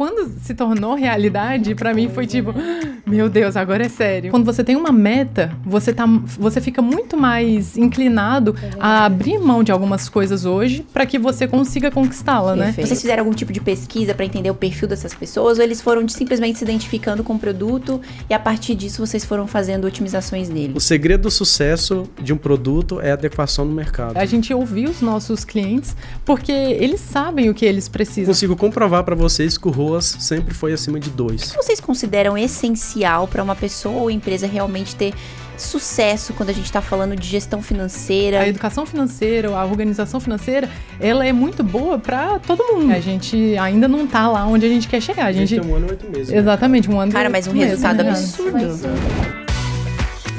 quando se tornou realidade, pra mim foi tipo, meu Deus, agora é sério. Quando você tem uma meta, você fica muito mais inclinado a abrir mão de algumas coisas hoje pra que você consiga conquistá-la, né? Vocês fizeram algum tipo de pesquisa pra entender o perfil dessas pessoas, ou eles foram simplesmente se identificando com o produto e a partir disso vocês foram fazendo otimizações nele? O segredo do sucesso de um produto é a adequação no mercado. A gente ouviu os nossos clientes porque eles sabem o que eles precisam. Consigo comprovar pra vocês que o ROAS sempre foi acima de 2. O que vocês consideram essencial pra uma pessoa ou empresa realmente ter sucesso quando a gente tá falando de gestão financeira? A educação financeira, a organização financeira, ela é muito boa pra todo mundo. A gente ainda não tá lá onde a gente quer chegar. A gente tem 1 ano e 8 meses. Exatamente, 1 ano e 8 meses. Cara, mas um resultado absurdo.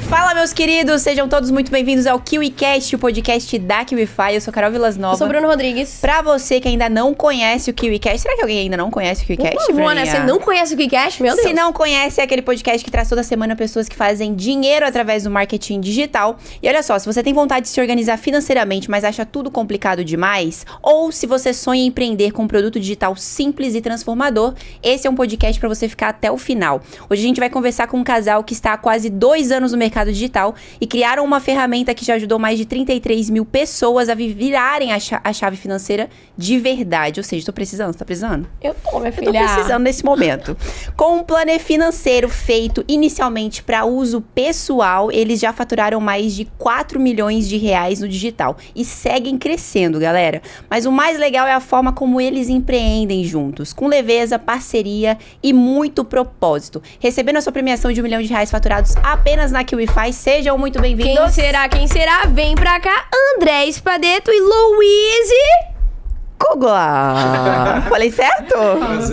Fala, meus queridos, sejam todos muito bem-vindos ao KiwiCast, o podcast da KiwiFi. Eu sou Carol Vilas Nova. Eu sou Bruno Rodrigues. Pra você que ainda não conhece o KiwiCast, será que alguém ainda não conhece o KiwiCast? Por favor, né? Você não conhece o KiwiCast? Meu Deus. Se não conhece, é aquele podcast que traz toda semana pessoas que fazem dinheiro através do marketing digital. E olha só, se você tem vontade de se organizar financeiramente, mas acha tudo complicado demais, ou se você sonha em empreender com um produto digital simples e transformador, esse é um podcast pra você ficar até o final. Hoje a gente vai conversar com um casal que está há quase 2 anos no mercado digital e criaram uma ferramenta que já ajudou mais de 33 mil pessoas a virarem a chave financeira de verdade. Ou seja, tô precisando, você tá precisando? Eu tô, minha filha. Eu tô precisando nesse momento. Com um planner financeiro feito inicialmente para uso pessoal, eles já faturaram mais de 4 milhões de reais no digital e seguem crescendo, galera. Mas o mais legal é a forma como eles empreendem juntos, com leveza, parceria e muito propósito. Recebendo a sua premiação de R$1 milhão faturados apenas na KiwiFi, sejam muito bem-vindos. Quem será? Quem será? Vem pra cá, André Espadeto e Louise Kugla. Falei certo?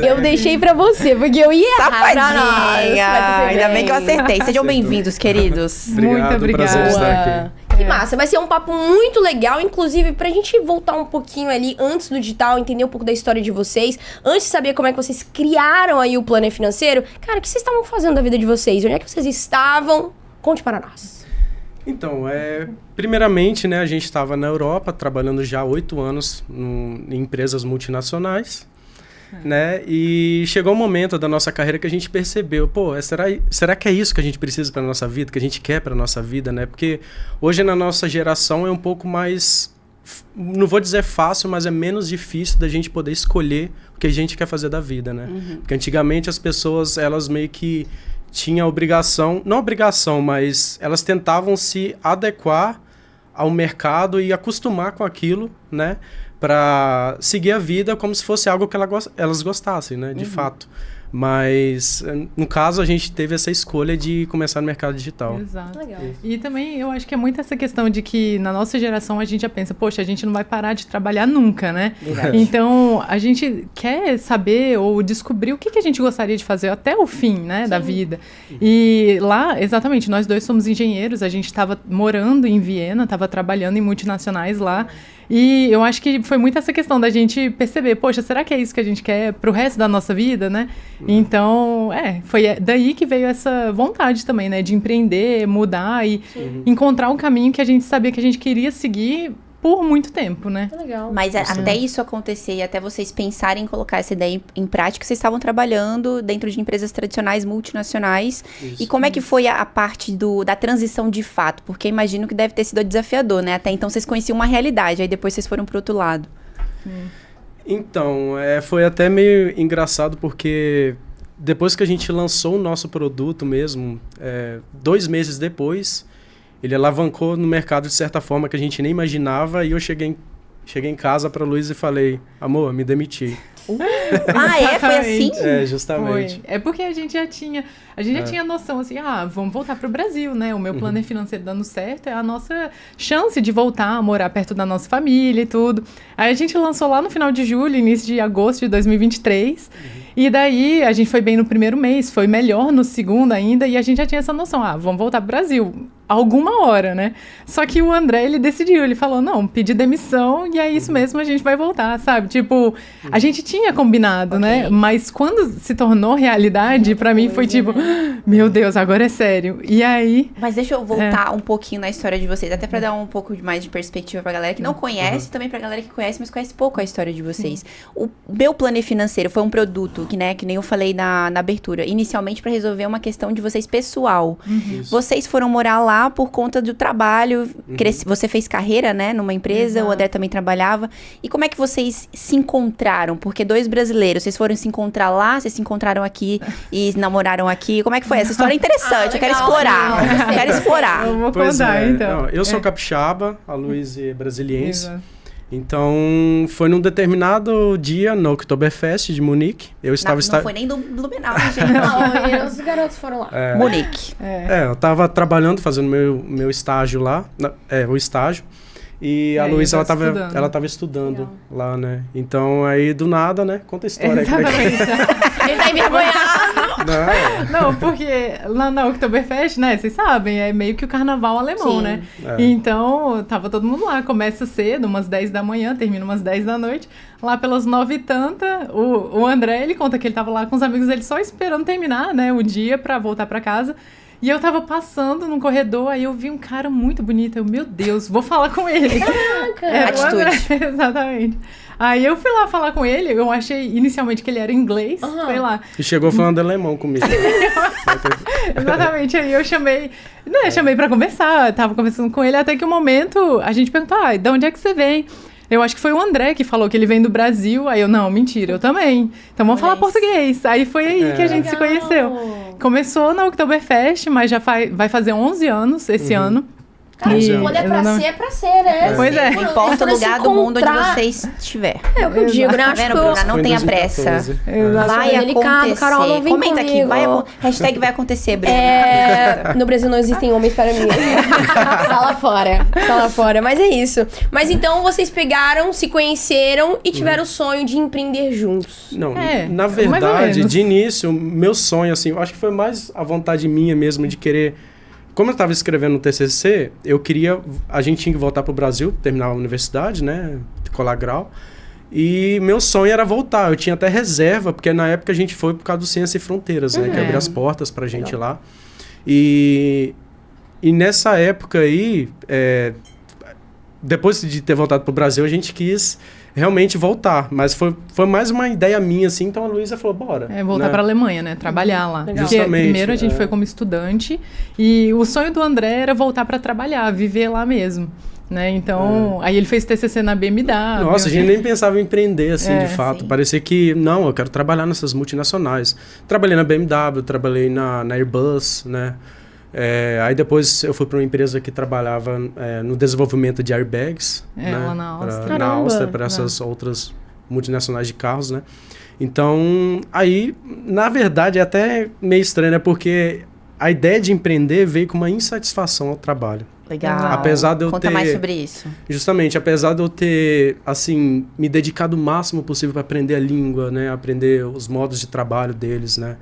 Eu deixei pra você, porque eu ia errar pra nós. Safadinha. Ainda bem que eu acertei. Sejam bem-vindos, queridos. Muito obrigada. Prazer estar aqui. Que massa, vai ser um papo muito legal, inclusive pra gente voltar um pouquinho ali antes do digital, entender um pouco da história de vocês, antes de saber como é que vocês criaram aí o planner financeiro. Cara, o que vocês estavam fazendo da vida de vocês? Onde é que vocês estavam? Conte para nós. Então, primeiramente, né, a gente estava na Europa, trabalhando já há 8 anos em empresas multinacionais, né, e chegou um momento da nossa carreira que a gente percebeu, será que é isso que a gente precisa para nossa vida, que a gente quer para nossa vida, né, porque hoje na nossa geração é um pouco mais, não vou dizer fácil, mas é menos difícil da gente poder escolher o que a gente quer fazer da vida, né, porque antigamente as pessoas, elas meio que tinha obrigação, não obrigação, mas elas tentavam se adequar ao mercado e acostumar com aquilo, né? Para seguir a vida como se fosse algo que elas gostassem, né? De fato. Mas, no caso, a gente teve essa escolha de começar no mercado digital. Exato. Legal. E também eu acho que é muito essa questão de que na nossa geração a gente já pensa, poxa, a gente não vai parar de trabalhar nunca, né? Verdade. Então, a gente quer saber ou descobrir o que a gente gostaria de fazer até o fim, né, da vida. E lá, exatamente, nós dois somos engenheiros, a gente estava morando em Viena, estava trabalhando em multinacionais lá. E eu acho que foi muito essa questão da gente perceber, poxa, será que é isso que a gente quer pro resto da nossa vida, né? Então, foi daí que veio essa vontade também, né? De empreender, mudar e encontrar um caminho que a gente sabia que a gente queria seguir por muito tempo, né? Legal. Mas até isso acontecer e até vocês pensarem em colocar essa ideia em prática, vocês estavam trabalhando dentro de empresas tradicionais, multinacionais. Isso. E como é que foi a parte da transição de fato? Porque imagino que deve ter sido desafiador, né? Até então vocês conheciam uma realidade, aí depois vocês foram pro outro lado. Então, foi até meio engraçado porque depois que a gente lançou o nosso produto mesmo, 2 meses depois, ele alavancou no mercado de certa forma que a gente nem imaginava e eu cheguei em casa pra Luísa e falei, amor, me demiti. Foi assim? Justamente. Foi. É porque a gente já tinha noção assim, vamos voltar pro Brasil, né? O meu planner financeiro dando certo é a nossa chance de voltar a morar perto da nossa família e tudo. Aí a gente lançou lá no final de julho, início de agosto de 2023. E daí a gente foi bem no primeiro mês, foi melhor no segundo ainda e a gente já tinha essa noção, vamos voltar pro Brasil. alguma hora, né? Só que o André, ele decidiu, ele falou, não, pedi demissão e é isso mesmo, a gente vai voltar, sabe? Tipo, a gente tinha combinado, né? Mas quando se tornou realidade, pra mim foi tipo, meu Deus, agora é sério. E aí... Mas deixa eu voltar um pouquinho na história de vocês, até pra dar um pouco mais de perspectiva pra galera que não conhece, e também pra galera que conhece, mas conhece pouco a história de vocês. O meu Planner Financeiro foi um produto que, né, que nem eu falei na abertura, inicialmente pra resolver uma questão de vocês pessoal. Vocês foram morar lá por conta do trabalho, você fez carreira, né, numa empresa, o André também trabalhava. E como é que vocês se encontraram? Porque 2 brasileiros, vocês foram se encontrar lá, vocês se encontraram aqui e namoraram aqui. Como é que foi? Essa história é interessante, eu quero explorar. Eu quero explorar. Eu vou Pois contar, é. então. Não, eu sou capixaba, a Luiz é brasiliense. Então, foi num determinado dia no Oktoberfest de Munique. Eu estava... Não foi nem do Blumenau, né, gente? Não, e os garotos foram lá. Munique. eu estava trabalhando, fazendo meu estágio lá, o estágio. E a Luísa, ela tava estudando lá, né? Então, aí, do nada, né? Conta a história. Exatamente. Ele tá envergonhado. Não, porque lá na Oktoberfest, né, vocês sabem, é meio que o carnaval alemão, Sim. né? Então, tava todo mundo lá, começa cedo, umas 10 da manhã, termina umas 10 da noite. Lá pelas 9 e tanta, o André, ele conta que ele tava lá com os amigos dele só esperando terminar, né, o dia pra voltar pra casa. E eu tava passando num corredor, aí eu vi um cara muito bonito. Eu, meu Deus, vou falar com ele. Atitude. Exatamente. Aí eu fui lá falar com ele, eu achei inicialmente que ele era inglês, sei lá. E chegou falando alemão comigo. Exatamente, aí eu chamei, né, chamei pra conversar, tava conversando com ele, até que um momento a gente perguntou, de onde é que você vem? Eu acho que foi o André que falou que ele vem do Brasil. Aí eu, não, mentira, eu também. Então vamos falar português. Aí foi aí que a gente se conheceu. Começou na Oktoberfest, mas já vai fazer 11 anos esse ano. Cara, quando é pra ser, né? Pois é. Não importa o lugar do mundo onde você estiver. É o que eu digo, né? Tá Acho vendo, que Bruna? Não tenha pressa. Vai acontecer. Carol, não vem Comenta aqui. comigo. Hashtag vai acontecer, Bruna. No Brasil não existem homens para mim. Tá lá fora. Tá lá fora. Mas é isso. Mas então vocês pegaram, se conheceram e tiveram o sonho de empreender juntos. Não, É, na mais ou verdade, menos. de início, meu sonho, assim, eu acho que foi mais a vontade minha mesmo de querer... Como eu estava escrevendo no TCC, a gente tinha que voltar para o Brasil, terminar a universidade, né, colar grau, e meu sonho era voltar. Eu tinha até reserva, porque na época a gente foi por causa do Ciência e Fronteiras, né, que abriu as portas para a gente lá. E nessa época aí, depois de ter voltado para o Brasil, a gente quis realmente voltar, mas foi mais uma ideia minha, assim, então a Luísa falou, bora. Voltar né? pra Alemanha, né? Trabalhar lá. Legal. Porque Justamente, primeiro a gente foi como estudante e o sonho do André era voltar pra trabalhar, viver lá mesmo. Né? Então, aí ele fez TCC na BMW. Nossa, a gente nem pensava em empreender, assim, de fato. sim. Parecia que, não, eu quero trabalhar nessas multinacionais. Trabalhei na BMW, trabalhei na Airbus, né? Aí depois eu fui para uma empresa que trabalhava no desenvolvimento de airbags. Né? Lá na Áustria. Na Áustria, para essas outras multinacionais de carros, né? Então, aí, na verdade, é até meio estranho, né? Porque a ideia de empreender veio com uma insatisfação ao trabalho. Legal. Apesar de eu Conta ter... mais sobre isso. Justamente, apesar de eu ter, assim, me dedicado o máximo possível para aprender a língua, né? Aprender os modos de trabalho deles, né?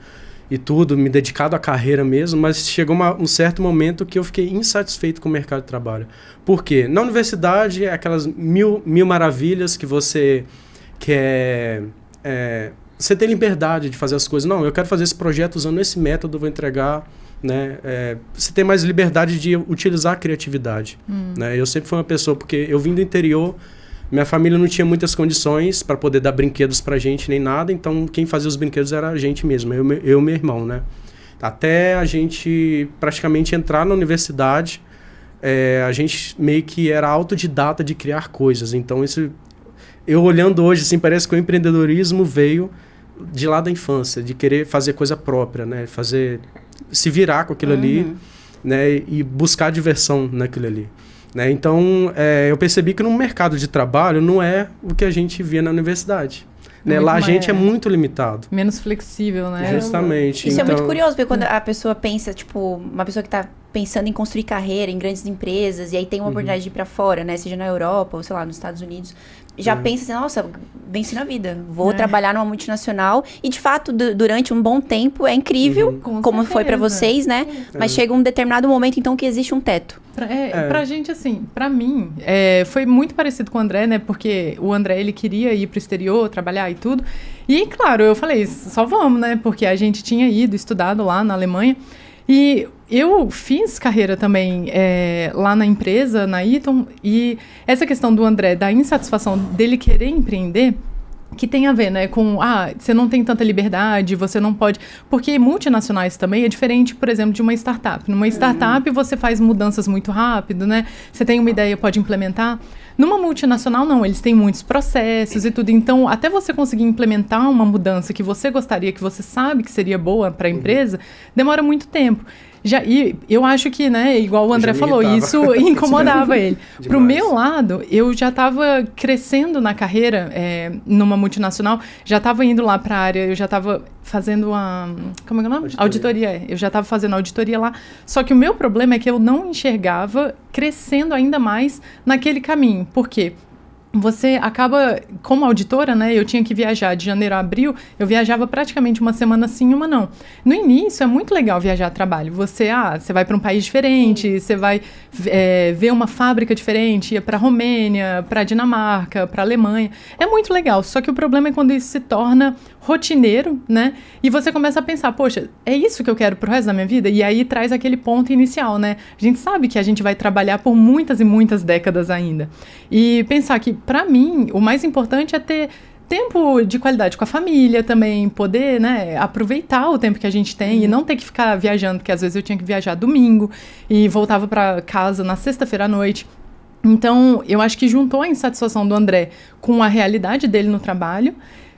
E tudo, me dedicado à carreira mesmo, mas chegou um certo momento que eu fiquei insatisfeito com o mercado de trabalho. Por quê? Na universidade, é aquelas mil maravilhas que você quer... você tem liberdade de fazer as coisas. Não, eu quero fazer esse projeto usando esse método, vou entregar... Né? Você tem mais liberdade de utilizar a criatividade. Né? Eu sempre fui uma pessoa, porque eu vim do interior, minha família não tinha muitas condições para poder dar brinquedos pra gente nem nada, então quem fazia os brinquedos era a gente mesmo, eu e meu irmão, né? Até a gente praticamente entrar na universidade, a gente meio que era autodidata de criar coisas. Então isso, eu olhando hoje, assim, parece que o empreendedorismo veio de lá da infância, de querer fazer coisa própria, né? Se virar com aquilo ali, né? E buscar diversão naquilo ali. Né? Então, eu percebi que no mercado de trabalho não é o que a gente via na universidade. Né? Lá a gente é muito limitado. Menos flexível, né? Justamente. Isso então... é muito curioso, porque quando a pessoa pensa, tipo, uma pessoa que tá pensando em construir carreira em grandes empresas, e aí tem uma oportunidade de ir pra fora, né? Seja na Europa ou, sei lá, nos Estados Unidos. já pensa assim, nossa, venci na vida, vou trabalhar numa multinacional. E, de fato, durante um bom tempo, é incrível, como foi pra vocês, né? Mas chega um determinado momento, então, que existe um teto. Pra gente, assim, pra mim, foi muito parecido com o André, né? Porque o André, ele queria ir pro exterior, trabalhar e tudo. E, claro, eu falei, só vamos, né? Porque a gente tinha estudado lá na Alemanha. E eu fiz carreira também lá na empresa, na Eaton, e essa questão do André, da insatisfação dele querer empreender, que tem a ver, né, com, você não tem tanta liberdade, você não pode... Porque multinacionais também é diferente, por exemplo, de uma startup. Numa startup, você faz mudanças muito rápido, né? Você tem uma ideia, pode implementar. Numa multinacional, não. Eles têm muitos processos e tudo. Então, até você conseguir implementar uma mudança que você gostaria, que você sabe que seria boa para a empresa, demora muito tempo. E eu acho que, né, igual o André falou, isso incomodava ele. Pro meu lado, eu já estava crescendo na carreira numa multinacional, já estava indo lá para a área, eu já estava fazendo como é o nome? Auditoria. Eu já estava fazendo auditoria lá. Só que o meu problema é que eu não enxergava crescendo ainda mais naquele caminho. Por quê? Você acaba, como auditora, né? Eu tinha que viajar de janeiro a abril, eu viajava praticamente uma semana sim, uma não. No início, é muito legal viajar a trabalho. Você vai para um país diferente, você vai ver uma fábrica diferente, ia para a Romênia, para a Dinamarca, para a Alemanha. É muito legal, só que o problema é quando isso se torna rotineiro, né? E você começa a pensar, poxa, é isso que eu quero pro resto da minha vida? E aí traz aquele ponto inicial, né? A gente sabe que a gente vai trabalhar por muitas e muitas décadas ainda. E pensar que, para mim, o mais importante é ter tempo de qualidade com a família também, poder, né, aproveitar o tempo que a gente tem e não ter que ficar viajando, porque às vezes eu tinha que viajar domingo e voltava para casa na sexta-feira à noite. Então, eu acho que juntou a insatisfação do André com a realidade dele no trabalho,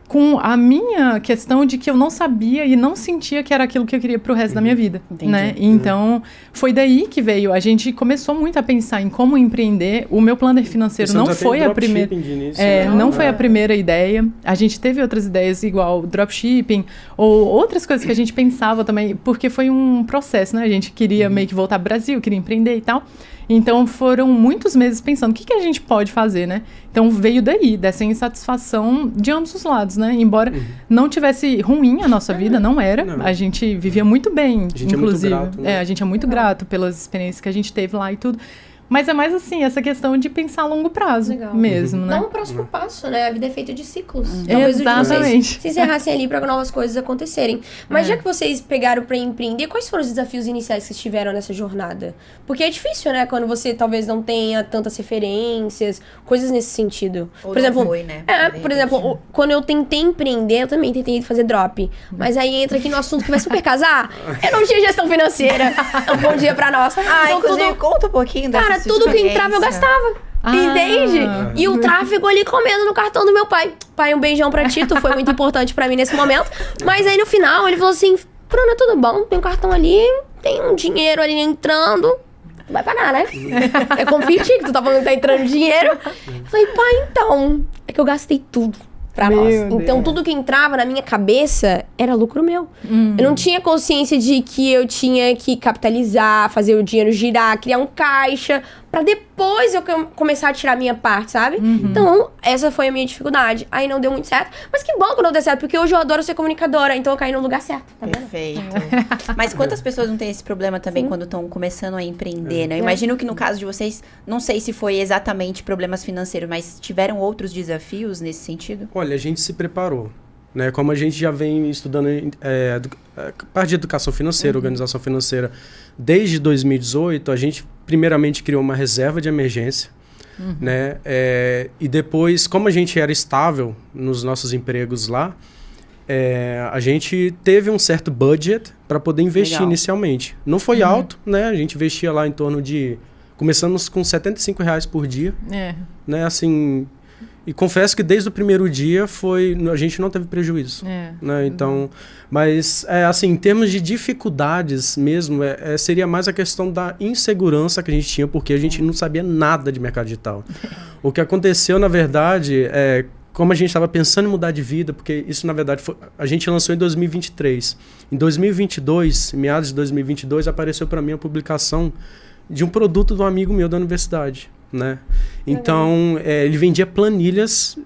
com a minha questão de que eu não sabia e não sentia que era aquilo que eu queria pro resto da minha vida, né? Então, foi daí que veio. A gente começou muito a pensar em como empreender. O meu planner financeiro não foi a primeira... não foi a primeira ideia. A gente teve outras ideias, igual dropshipping, ou outras coisas que a gente pensava também, porque foi um processo, né? A gente queria meio que voltar pro Brasil, queria empreender e tal. Então, foram muitos meses pensando, o que a gente pode fazer, né? Então, veio daí, dessa insatisfação de ambos os lados, né? Embora não tivesse ruim a nossa vida, não era. Não. A gente vivia muito bem, inclusive. É muito grato, né? A gente é muito grato pelas experiências que a gente teve lá e tudo. Mas é mais assim, essa questão de pensar a longo prazo mesmo, né? Dá um próximo passo, né? A vida é feita de ciclos. Exatamente. Se encerrassem ali para novas coisas acontecerem. Mas já que vocês pegaram para empreender, quais foram os desafios iniciais que vocês tiveram nessa jornada? Porque é difícil, né? Quando você talvez não tenha tantas referências, coisas nesse sentido. Ou por exemplo, foi, né? Por exemplo, quando eu tentei empreender, eu também tentei fazer drop. Mas aí entra aqui no assunto que vai super casar. Eu não tinha gestão financeira. Um bom dia para nós. Então, inclusive, conta um pouquinho dessa tudo que entrava eu gastava. Entende? E o tráfego ali comendo no cartão do meu pai. Pai, um beijão pra ti, tu foi muito importante pra mim nesse momento. Mas aí no final ele falou assim: Bruna, tudo bom? Tem um cartão ali, tem um dinheiro ali entrando. Não vai pagar, né? Eu confio em ti, que tu tá falando que tá entrando dinheiro. Eu falei, pai, então, é que eu gastei tudo pra nós. Então, tudo que entrava na minha cabeça era lucro meu. Eu não tinha consciência de que eu tinha que capitalizar, fazer o dinheiro girar, criar um caixa, pra depois eu começar a tirar a minha parte, sabe? Então, essa foi a minha dificuldade. Aí não deu muito certo. Mas que bom que não deu certo, porque hoje eu adoro ser comunicadora, então eu caí no lugar certo. Tá vendo? Perfeito. Mas quantas pessoas não têm esse problema também quando estão começando a empreender, né? Eu imagino que no caso de vocês, não sei se foi exatamente problemas financeiros, mas tiveram outros desafios nesse sentido? Olha, a gente se preparou, né? Como a gente já vem estudando parte de educação financeira, organização financeira, desde 2018, a gente primeiramente criou uma reserva de emergência, né? E depois, como a gente era estável nos nossos empregos lá, a gente teve um certo budget para poder investir inicialmente. Não foi alto, né? A gente investia lá em torno de... Começamos com R$75 por dia, né? Assim... E confesso que desde o primeiro dia a gente não teve prejuízo, né? Então, mas assim, em termos de dificuldades mesmo, seria mais a questão da insegurança que a gente tinha, porque a gente não sabia nada de mercado digital. O que aconteceu, na verdade, como a gente estava pensando em mudar de vida, porque isso, na verdade, a gente lançou em 2023. Em 2022, meados de 2022, apareceu para mim a publicação de um produto de um amigo meu da universidade. né? Então, ele vendia planilhas,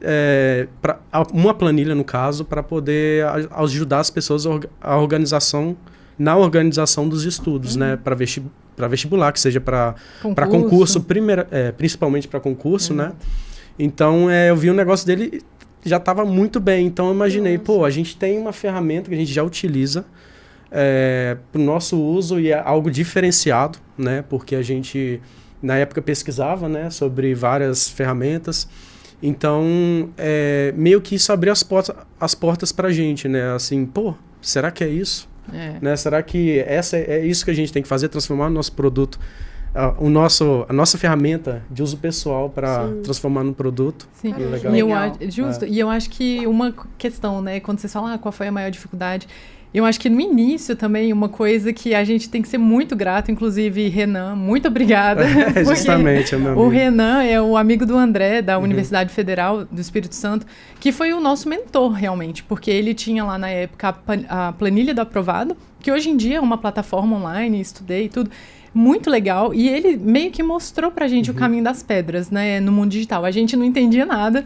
uma planilha, no caso, para poder ajudar as pessoas na organização dos estudos, né? Para vestibular, que seja para concurso, principalmente para concurso, né? Então, eu vi o negócio dele, já estava muito bem. Então, eu imaginei, a gente tem uma ferramenta que a gente já utiliza para o nosso uso e é algo diferenciado, né? Porque a gente, na época, pesquisava, né, sobre várias ferramentas. Então, meio que isso abriu as portas para a gente, né? Assim, será que é isso? Né? Será que é isso que a gente tem que fazer? Transformar o nosso produto, a nossa ferramenta de uso pessoal para transformar num produto? Sim. Legal. E eu acho que uma questão, né? Quando você fala qual foi a maior dificuldade, eu acho que no início também uma coisa que a gente tem que ser muito grato, inclusive Renan, muito obrigada. Justamente, é meu amigo. O Renan é o amigo do André, da Universidade Federal do Espírito Santo, que foi o nosso mentor realmente, porque ele tinha lá na época a planilha do aprovado, que hoje em dia é uma plataforma online, estudei e tudo, muito legal, e ele meio que mostrou pra gente o caminho das pedras, né, no mundo digital. A gente não entendia nada.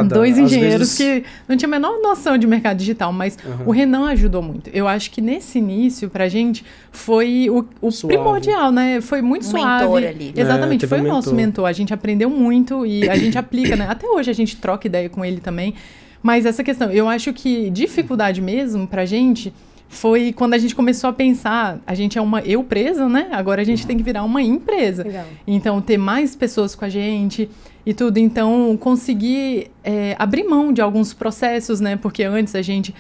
Dois engenheiros que não tinham a menor noção de mercado digital, mas o Renan ajudou muito. Eu acho que nesse início, pra gente, foi o primordial, né? Foi muito suave. Mentor ali. Exatamente, foi o nosso mentor. A gente aprendeu muito e a gente aplica, né? Até hoje a gente troca ideia com ele também. Mas essa questão, eu acho que dificuldade mesmo pra gente foi quando a gente começou a pensar, a gente é uma presa, né? Agora a gente tem que virar uma empresa. Legal. Então, ter mais pessoas com a gente e tudo. Então, conseguir abrir mão de alguns processos, né? Porque antes a gente...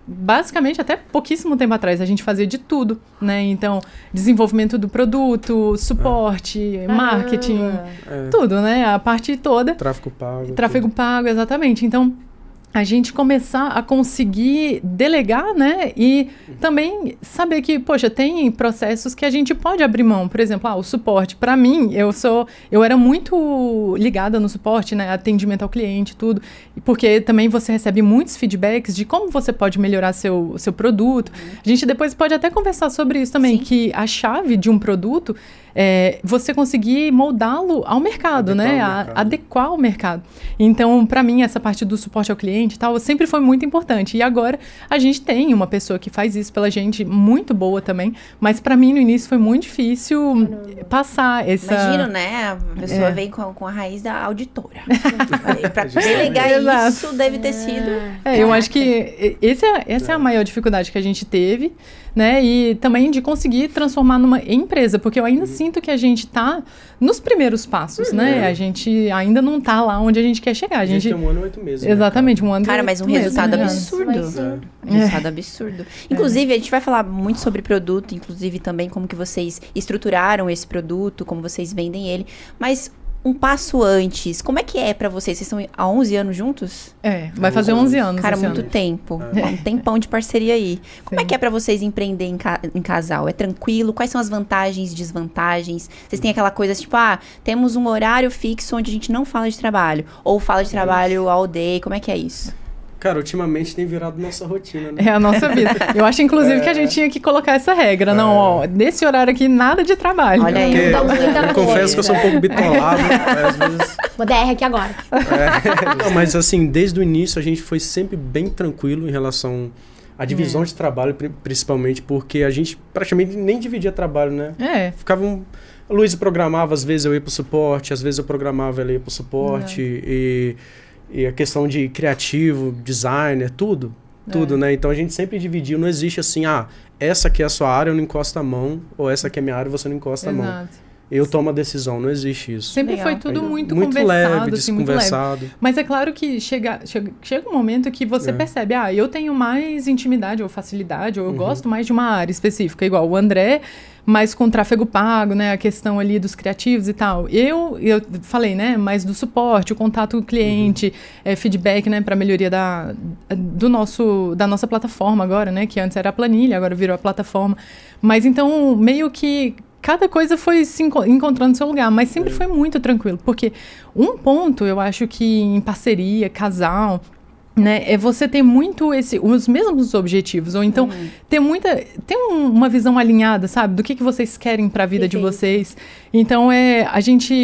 basicamente, até pouquíssimo tempo atrás, a gente fazia de tudo, né? Então, desenvolvimento do produto, suporte, marketing, tudo, né? A parte toda. Tráfego pago, exatamente. Então, a gente começar a conseguir delegar, né? E também saber que, poxa, tem processos que a gente pode abrir mão. Por exemplo, o suporte. Para mim, eu era muito ligada no suporte, né? Atendimento ao cliente, tudo. Porque também você recebe muitos feedbacks de como você pode melhorar seu produto. A gente depois pode até conversar sobre isso também, que a chave de um produto você conseguir moldá-lo ao mercado, adequar ao mercado. Então, para mim, essa parte do suporte ao cliente e tal, sempre foi muito importante. E agora, a gente tem uma pessoa que faz isso pela gente, muito boa também, mas para mim, no início, foi muito difícil passar essa... Imagino, né? A pessoa vem com a raiz da auditora. Para delegar isso, deve ter sido... eu acho que essa é a maior dificuldade que a gente teve, né? E também de conseguir transformar numa empresa, porque eu ainda sinto que a gente tá nos primeiros passos, né? A gente ainda não tá lá onde a gente quer chegar. A gente tem 1 ano e 8 meses. Exatamente, 1 ano e 8 meses. Cara, mas um resultado absurdo. Resultado absurdo. Inclusive, a gente vai falar muito sobre produto, inclusive também como que vocês estruturaram esse produto, como vocês vendem ele, mas... um passo antes, como é que é pra vocês? Vocês estão há 11 anos juntos? Vai fazer 11 anos. Cara, muito tempo. Um tempão de parceria aí. Como é que é pra vocês empreender em casal? É tranquilo? Quais são as vantagens e desvantagens? Vocês têm aquela coisa tipo, temos um horário fixo onde a gente não fala de trabalho. Ou fala de trabalho all day. Como é que é isso? Cara, ultimamente tem virado nossa rotina, né? É a nossa vida. Eu acho, inclusive, que a gente tinha que colocar essa regra. Não, nesse horário aqui, nada de trabalho. Olha aí. Eu confesso que eu sou um pouco bitolado. Às vezes... Vou dar R aqui agora. Não, mas assim, desde o início a gente foi sempre bem tranquilo em relação à divisão de trabalho, principalmente, porque a gente praticamente nem dividia trabalho, né? Ficava A Luísa programava, às vezes eu ia pro suporte, às vezes eu programava, ela ia pro suporte, e a questão de criativo, designer, tudo, né? Então a gente sempre dividiu, não existe assim, essa aqui é a sua área, eu não encosto a mão, ou essa aqui é a minha área, você não encosta a mão. Eu tomo a decisão, não existe isso. Sempre foi tudo muito conversado, leve, assim, muito leve. Mas é claro que chega um momento que você percebe, eu tenho mais intimidade ou facilidade, ou eu gosto mais de uma área específica, igual o André, mas com tráfego pago, né, a questão ali dos criativos e tal. Eu falei, né, mais do suporte, o contato com o cliente, feedback, né, para melhoria da nossa plataforma agora, né, que antes era a planilha, agora virou a plataforma. Mas então, meio que cada coisa foi se encontrando seu lugar, mas sempre foi muito tranquilo, porque um ponto, eu acho que em parceria, casal, né, é você ter muito os mesmos objetivos, ou então ter uma visão alinhada, sabe, do que vocês querem para a vida de vocês. Então,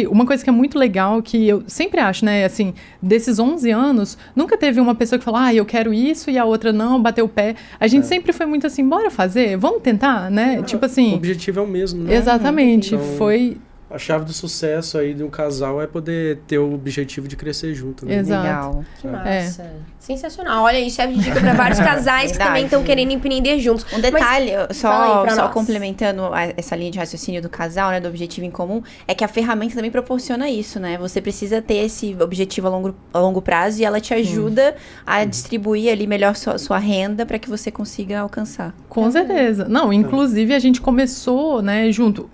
uma coisa que é muito legal, que eu sempre acho, né, assim, desses 11 anos, nunca teve uma pessoa que falou, eu quero isso, e a outra não, bateu o pé. A gente sempre foi muito assim, bora fazer, vamos tentar, né, tipo assim... O objetivo é o mesmo, né? Exatamente, então, foi... A chave do sucesso aí de um casal é poder ter o objetivo de crescer junto. Né? Exato. Legal. Que massa. Sensacional. Olha aí, serve de dica para vários casais que também estão querendo empreender juntos. Um detalhe, fala aí pra só nós. complementando essa linha de raciocínio do casal, né, do objetivo em comum, é que a ferramenta também proporciona isso, né? Você precisa ter esse objetivo a longo prazo e ela te ajuda a distribuir ali melhor sua renda para que você consiga alcançar. Com certeza. Não, inclusive a gente começou, né, junto...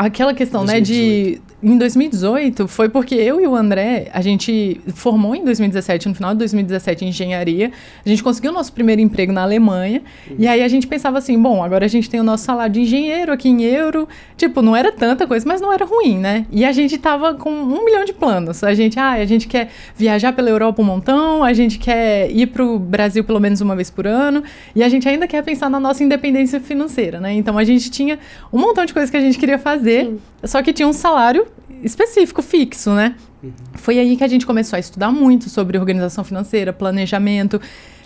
Aquela questão, 2018. né, em 2018, foi porque eu e o André, a gente formou em 2017, no final de 2017, em engenharia. A gente conseguiu o nosso primeiro emprego na Alemanha. E aí a gente pensava assim, bom, agora a gente tem o nosso salário de engenheiro aqui em euro. Tipo, não era tanta coisa, mas não era ruim, né? E a gente tava com 1 milhão de planos. A gente quer viajar pela Europa um montão, a gente quer ir pro Brasil pelo menos uma vez por ano. E a gente ainda quer pensar na nossa independência financeira, né? Então a gente tinha um montão de coisas que a gente queria fazer. Só que tinha um salário específico, fixo, né? Foi aí que a gente começou a estudar muito sobre organização financeira, planejamento,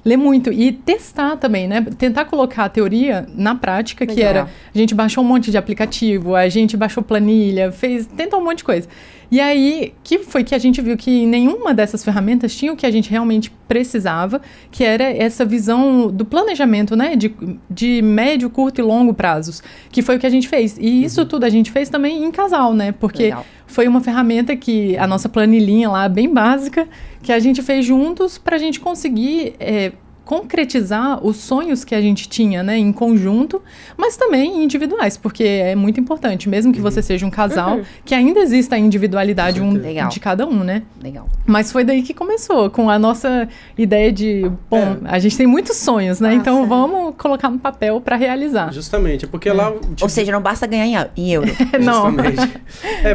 ler muito e testar também, né? Tentar colocar a teoria na prática, que era... A gente baixou um monte de aplicativo, a gente baixou planilha, tentou um monte de coisa. E aí, que foi que a gente viu que nenhuma dessas ferramentas tinha o que a gente realmente precisava, que era essa visão do planejamento, né? De médio, curto e longo prazos, que foi o que a gente fez. E isso tudo a gente fez também em casal, né? Porque foi uma ferramenta que a nossa planilhinha lá, bem básica, que a gente fez juntos para a gente conseguir concretizar os sonhos que a gente tinha, né, em conjunto, mas também individuais, porque é muito importante, mesmo que você seja um casal, que ainda exista a individualidade de cada um, né? Legal. Mas foi daí que começou, com a nossa ideia de, bom, a gente tem muitos sonhos, né? Então vamos colocar no papel para realizar. Justamente, porque lá... Ou seja, não basta ganhar em euro. Não. Justamente.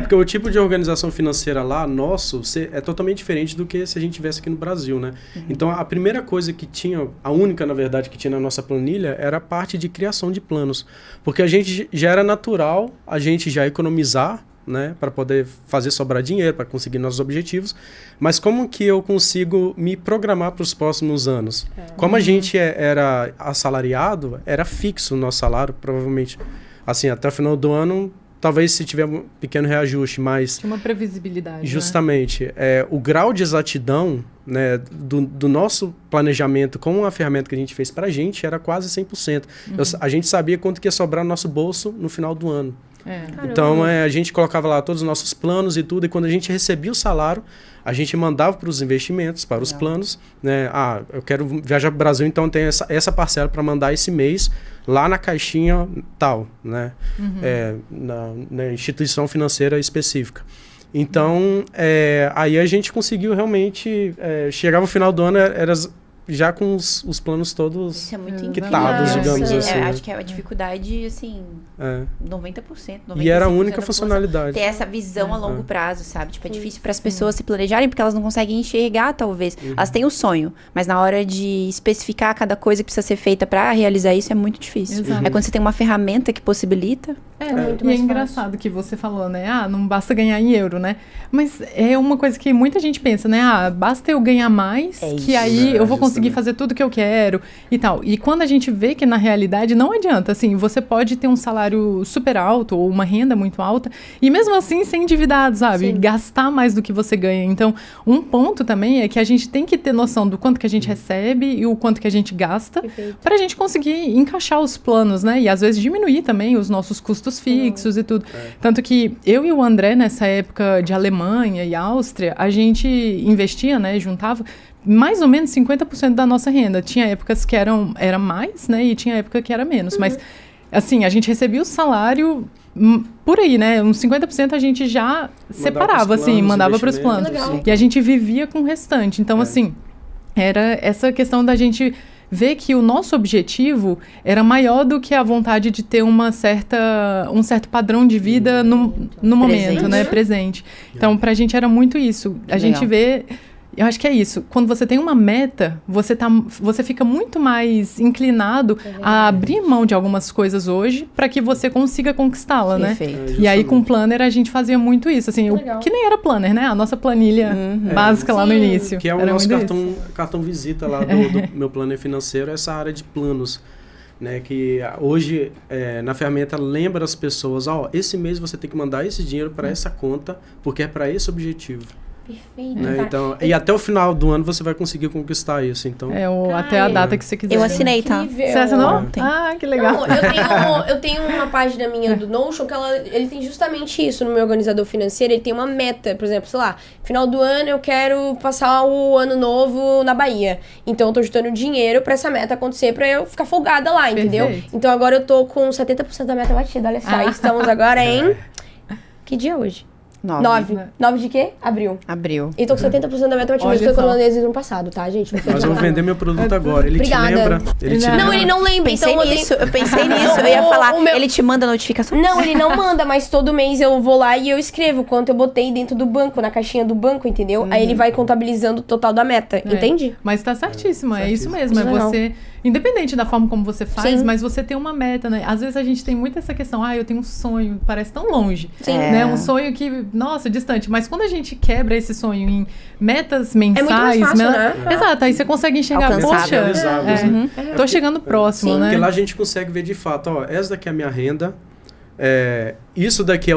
Porque o tipo de organização financeira lá, nosso, é totalmente diferente do que se a gente tivesse aqui no Brasil, né? Então, a primeira coisa que tinha, a única, na verdade, que tinha na nossa planilha era a parte de criação de planos. Porque a gente já era natural, a gente já economizar, né, para poder fazer sobrar dinheiro, para conseguir nossos objetivos. Mas como que eu consigo me programar para os próximos anos? Como a gente era assalariado, era fixo o nosso salário, provavelmente. Assim, até o final do ano, talvez se tiver um pequeno reajuste, mas... Tinha uma previsibilidade, justamente. Né? O grau de exatidão, né, do nosso planejamento com a ferramenta que a gente fez para a gente era quase 100%. A gente sabia quanto que ia sobrar no nosso bolso no final do ano. Então, a gente colocava lá todos os nossos planos e tudo, e quando a gente recebia o salário, a gente mandava para os investimentos, para os planos, né? Eu quero viajar para o Brasil, então tem essa parcela para mandar esse mês lá na caixinha tal, né? Na instituição financeira específica. Então, aí a gente conseguiu realmente... chegava no final do ano, era já com os planos todos Isso é muito quitados, digamos assim. Acho que é a dificuldade, assim, 90%, 95%. E era a única funcionalidade. Ter essa visão a longo prazo, sabe? Tipo, é difícil para as pessoas se planejarem, porque elas não conseguem enxergar, talvez. Elas têm o sonho, mas na hora de especificar cada coisa que precisa ser feita para realizar isso, é muito difícil. É quando você tem uma ferramenta que possibilita. E é engraçado que você falou, né? Não basta ganhar em euro, né? Mas é uma coisa que muita gente pensa, né? Basta eu ganhar mais, que aí eu vou conseguir fazer tudo que eu quero e tal. E quando a gente vê que na realidade não adianta, assim, você pode ter um salário super alto ou uma renda muito alta e mesmo assim ser endividado, sabe? Gastar mais do que você ganha. Então, um ponto também é que a gente tem que ter noção do quanto que a gente recebe e o quanto que a gente gasta para a gente conseguir encaixar os planos, né? E às vezes diminuir também os nossos custos fixos e tudo. Tanto que eu e o André, nessa época de Alemanha e Áustria, a gente investia, né? Juntava mais ou menos 50% da nossa renda. Tinha épocas que era mais, né? E tinha época que era menos. Mas, assim, a gente recebia o salário por aí, né? Uns 50% a gente já separava, assim, mandava para os planos. E a gente vivia com o restante. Então, assim, era essa questão da gente ver que o nosso objetivo era maior do que a vontade de ter um certo padrão de vida no momento, né? Presente. Então, pra gente era muito isso. A gente vê... eu acho que é isso. Quando você tem uma meta, você fica muito mais inclinado a abrir mão de algumas coisas hoje para que você consiga conquistá-la, né? Perfeito. E aí com o Planner a gente fazia muito isso, assim, que nem era Planner, né? A nossa planilha básica lá no início. Que é o era nosso muito cartão visita lá do meu Planner financeiro, essa área de planos. Né, que hoje na ferramenta lembra as pessoas, esse mês você tem que mandar esse dinheiro para essa conta, porque é para esse objetivo. Perfeito. Né? Então, e até o final do ano você vai conseguir conquistar isso. Então, até a data que você quiser. Eu assinei, tá? Incrível. Você assinou? Ontem. Ah, que legal. Não, eu tenho uma página minha do Notion que ele tem justamente isso no meu organizador financeiro. Ele tem uma meta, por exemplo, sei lá, final do ano eu quero passar o ano novo na Bahia. Então eu tô juntando dinheiro pra essa meta acontecer, pra eu ficar folgada lá, entendeu? Perfeito. Então agora eu tô com 70% da meta batida, olha só. Estamos agora em... Que dia é hoje? 9. 9 de quê? Abril. Abril. E tô com 70% da meta batida, mas Olha foi só. quando eu no ano passado, tá, gente? Não foi mas eu vou trabalho. vender meu produto agora. Ele Obrigada. te lembra? Ele te Não, lembra? Não, ele não lembra. Pensei então nisso, eu pensei nisso. Eu ia falar, o meu- ele te manda notificação? Não, ele não manda, mas todo mês eu vou lá e eu escrevo quanto eu botei dentro do banco, na caixinha do banco, entendeu? Aí ele vai contabilizando o total da meta, entende? Mas tá certíssimo, é isso certíssimo. mesmo. É Legal. você, independente da forma como você faz, Sim. mas você tem uma meta, né? Às vezes a gente tem muito essa questão, eu tenho um sonho, parece tão longe. Sim. Né? Um sonho que, nossa, distante. Mas quando a gente quebra esse sonho em metas mensais... muito mais fácil, né? Exato, aí você consegue enxergar, Alcançável. poxa, Realizáveis, né? tô chegando próximo, Sim. né? Porque lá a gente consegue ver de fato, essa daqui é a minha renda, isso daqui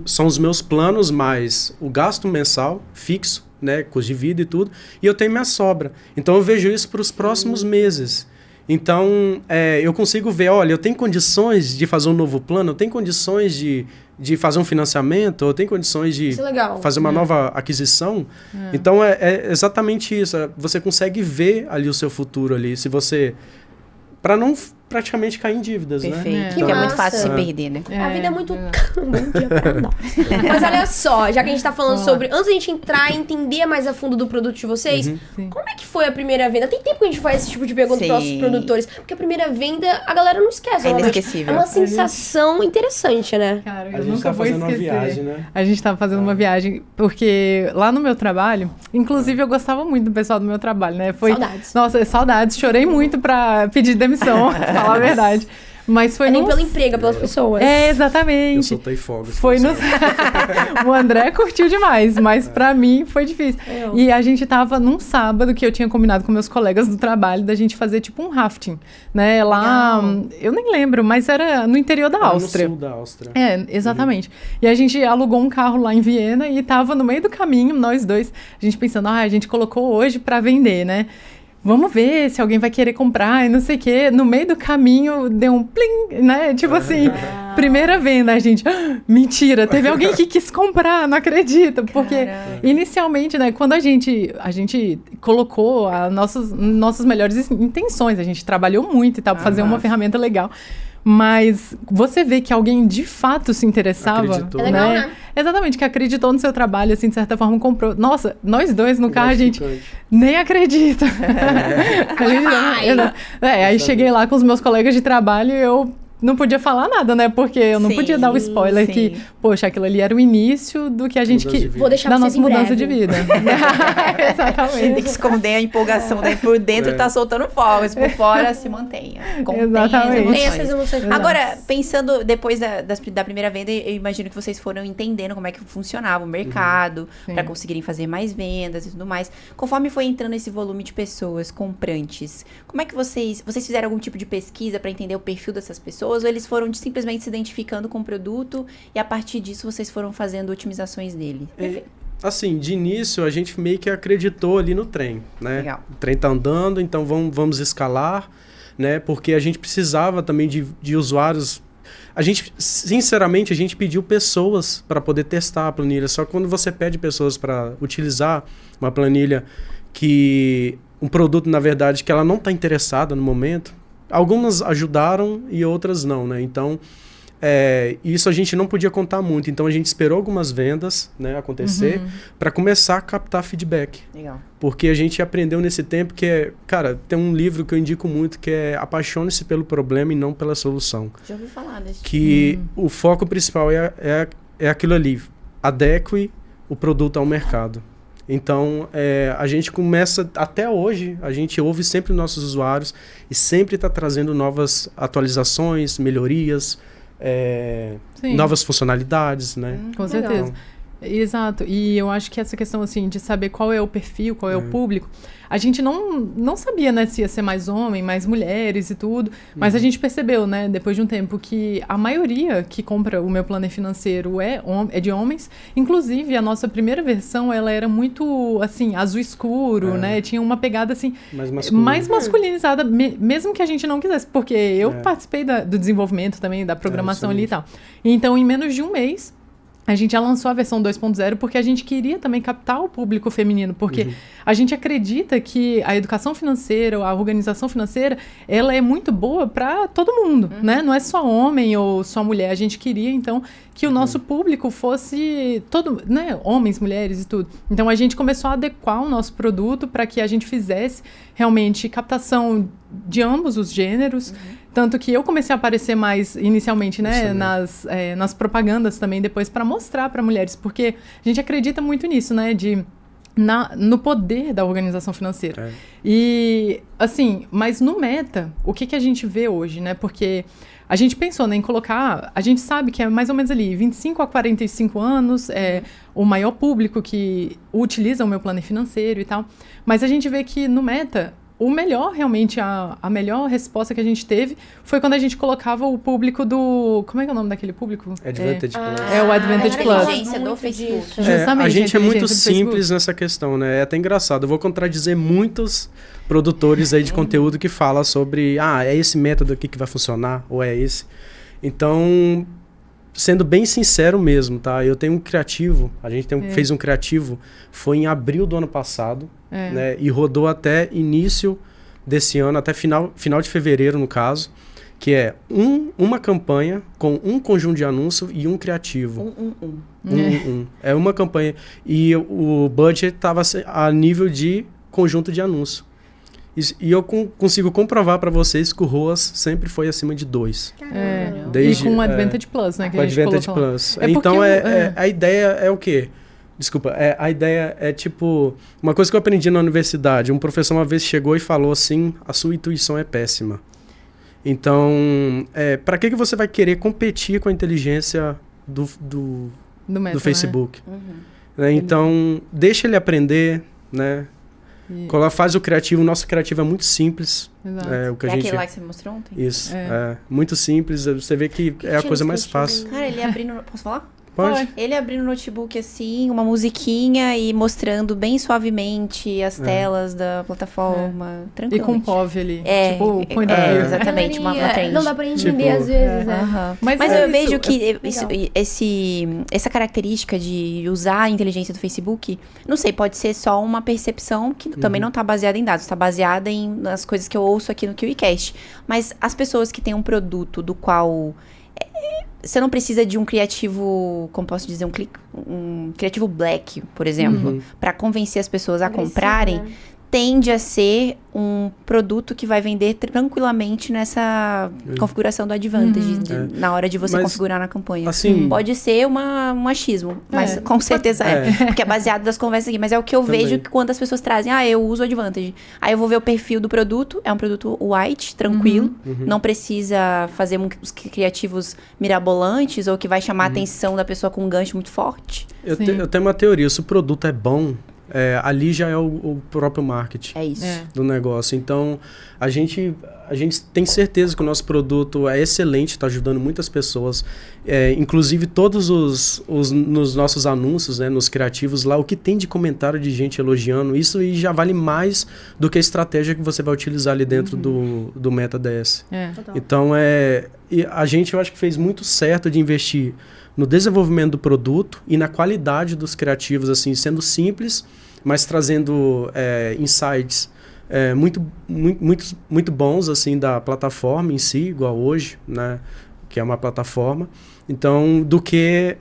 são os meus planos mais o gasto mensal fixo, né, custo de vida e tudo, e eu tenho minha sobra. Então eu vejo isso para os próximos meses. Então eu consigo ver, olha, eu tenho condições de fazer um novo plano, eu tenho condições de fazer um financiamento, eu tenho condições de Isso é legal. fazer uma nova aquisição. Então é exatamente isso. Você consegue ver ali o seu futuro ali, se você... para não praticamente cair em dívidas, Perfeito. né? Que é muito massa. fácil se perder, né? A vida é muito... Bom dia pra nós. Mas olha só, já que a gente tá falando sobre... Antes da gente entrar e entender mais a fundo do produto de vocês, Sim. como é que foi a primeira venda? Tem tempo que a gente faz esse tipo de pergunta pros nossos Sim. produtores. Porque a primeira venda, a galera não esquece. É normalmente. inesquecível. É uma sensação interessante, né? Cara, A eu gente nunca tá vou fazendo uma esquecer. viagem, né? A gente tava fazendo uma viagem, porque lá no meu trabalho, inclusive eu gostava muito do pessoal do meu trabalho, né? Saudades. Nossa, saudades. Chorei muito pra pedir demissão, pra falar a verdade. Mas foi É nem num- pelo emprego, é pelas pessoas. É, Eu exatamente. soltei fogos. Foi no... O André curtiu demais, mas pra mim foi difícil. Eu. E a gente tava num sábado que eu tinha combinado com meus colegas do trabalho da gente fazer tipo um rafting, né? Lá, eu nem lembro, mas era no interior da Áustria. No sul da Áustria. É, exatamente. E a gente alugou um carro lá em Viena e tava no meio do caminho, nós dois, a gente pensando, a gente colocou hoje pra vender, né? Vamos ver se alguém vai querer comprar e não sei o quê. No meio do caminho, deu um plim, né? Tipo assim, primeira venda, a gente... mentira, teve alguém que quis comprar, não acredito. Porque, inicialmente, né? Quando a gente colocou as nossas melhores intenções, a gente trabalhou muito e tal, pra fazer uma ferramenta legal. Mas você vê que alguém de fato se interessava, Acreditou. É legal, né? Exatamente, que acreditou no seu trabalho, assim, de certa forma comprou. Nossa, nós dois no carro, a gente Gratificante. nem acredita. A gente aí cheguei lá com os meus colegas de trabalho e eu não podia falar nada, né? Porque eu não Sim, podia dar o spoiler sim. que, poxa, aquilo ali era o início do que a gente Mudança de que vida. Vou deixar da pra nossa vocês em mudança breve. de vida. Exatamente. Tem que esconder a empolgação, daí por dentro tá soltando fogos, por fora se mantenha. Contenha Exatamente. as Tem emoções. essas emoções. Agora, pensando depois da primeira venda, eu imagino que vocês foram entendendo como é que funcionava o mercado, Sim. para conseguirem fazer mais vendas e tudo mais. Conforme foi entrando esse volume de pessoas comprantes, como é que vocês fizeram algum tipo de pesquisa para entender o perfil dessas pessoas, ou eles foram simplesmente se identificando com o produto e a partir disso vocês foram fazendo otimizações nele? Assim, de início a gente meio que acreditou ali no trem, né? Legal. O trem tá andando, então vamos escalar, né? Porque a gente precisava também de usuários. Sinceramente, a gente pediu pessoas para poder testar a planilha. Só que quando você pede pessoas para utilizar uma planilha um produto, na verdade, que ela não está interessada no momento, algumas ajudaram e outras não, né? Então, isso a gente não podia contar muito. Então, a gente esperou algumas vendas, né, acontecer para começar a captar feedback. Legal. Porque a gente aprendeu nesse tempo cara, tem um livro que eu indico muito que é Apaixone-se pelo problema e não pela solução. Já ouvi falar desse. Que o foco principal é aquilo ali. Adeque o produto ao mercado. Então, a gente começa, até hoje, a gente ouve sempre nossos usuários e sempre está trazendo novas atualizações, melhorias, novas funcionalidades, né? Com certeza. Exato. E eu acho que essa questão, assim, de saber qual é o perfil, qual é o público, a gente não sabia, né, se ia ser mais homem, mais mulheres e tudo, mas a gente percebeu, né, depois de um tempo, que a maioria que compra o meu planner financeiro é de homens. Inclusive, a nossa primeira versão, ela era muito, assim, azul escuro, né, tinha uma pegada, assim, mais masculinizada, mesmo que a gente não quisesse, porque eu participei do desenvolvimento também, da programação ali e tal. Então, em menos de um mês, a gente já lançou a versão 2.0 porque a gente queria também captar o público feminino, porque a gente acredita que a educação financeira, a organização financeira, ela é muito boa para todo mundo, né? Não é só homem ou só mulher. A gente queria, então, que o nosso público fosse todo, né? Homens, mulheres e tudo. Então, a gente começou a adequar o nosso produto para que a gente fizesse realmente captação de ambos os gêneros. Tanto que eu comecei a aparecer mais inicialmente, né, nas propagandas também, depois para mostrar para mulheres, porque a gente acredita muito nisso, né, no poder da organização financeira. E, assim, mas no Meta, o que a gente vê hoje, né, porque a gente pensou, né, em colocar, a gente sabe que é mais ou menos ali, 25 a 45 anos, o maior público que utiliza o meu planner financeiro e tal, mas a gente vê que no Meta, o melhor, realmente, a melhor resposta que a gente teve foi quando a gente colocava o público do... Como é que é o nome daquele público? Advantage Plus. É o Advantage Plus. Do Facebook. Justamente, a gente é muito simples nessa questão, né? É até engraçado. Eu vou contradizer muitos produtores aí de conteúdo que falam sobre... é esse método aqui que vai funcionar, ou é esse. Então, sendo bem sincero mesmo, tá? Eu tenho um criativo, a gente fez um criativo, foi em abril do ano passado, né? E rodou até início desse ano, até final de fevereiro, no caso, que é uma campanha com um conjunto de anúncio e um criativo. É uma campanha. E o budget estava a nível de conjunto de anúncio. E eu consigo comprovar para vocês que o ROAS sempre foi acima de 2. Desde, e com o Advantage Plus, né? Que com o Advantage Plus. Então, a ideia é o quê? Desculpa, a ideia é tipo... Uma coisa que eu aprendi na universidade, um professor uma vez chegou e falou assim, a sua intuição é péssima. Então, para que você vai querer competir com a inteligência do Facebook? Né? Então, deixa ele aprender, né? Faz o criativo. O nosso criativo é muito simples. Aquele lá que você me mostrou ontem? Isso. Muito simples. Você vê que é a coisa mais fácil. Cara, ele abrindo... Posso falar? Pode. Ele abrindo o notebook assim, uma musiquinha e mostrando bem suavemente as telas da plataforma. Tranquilo. E com o POV ali. Tipo, point of view. Exatamente, uma frente. Não dá pra entender às vezes, né? Mas eu vejo que essa característica de usar a inteligência do Facebook, não sei, pode ser só uma percepção que também não tá baseada em dados, tá baseada nas coisas que eu ouço aqui no KiwiCast. Mas as pessoas que têm um produto do qual... Você não precisa de um criativo, como posso dizer, um criativo black, por exemplo, para convencer as pessoas a comprarem. Né? Tende a ser um produto que vai vender tranquilamente nessa configuração do Advantage, na hora de você configurar na campanha. Assim, pode ser um achismo, mas com certeza porque é baseado das conversas aqui. Mas é o que eu vejo que quando as pessoas trazem, eu uso o Advantage. Aí eu vou ver o perfil do produto, é um produto white, tranquilo, não precisa fazer uns criativos mirabolantes ou que vai chamar a atenção da pessoa com um gancho muito forte. Eu tenho uma teoria, se o produto é bom... ali já é o próprio marketing do negócio. Então, a gente tem certeza que o nosso produto é excelente, está ajudando muitas pessoas. Inclusive, todos nos nossos anúncios, né, nos criativos lá, o que tem de comentário de gente elogiando, isso aí já vale mais do que a estratégia que você vai utilizar ali dentro do Meta DS. Então, a gente, eu acho que fez muito certo de investir no desenvolvimento do produto e na qualidade dos criativos, assim, sendo simples, mas trazendo insights muito bons, assim, da plataforma em si, igual hoje, né, que é uma plataforma. Então, do que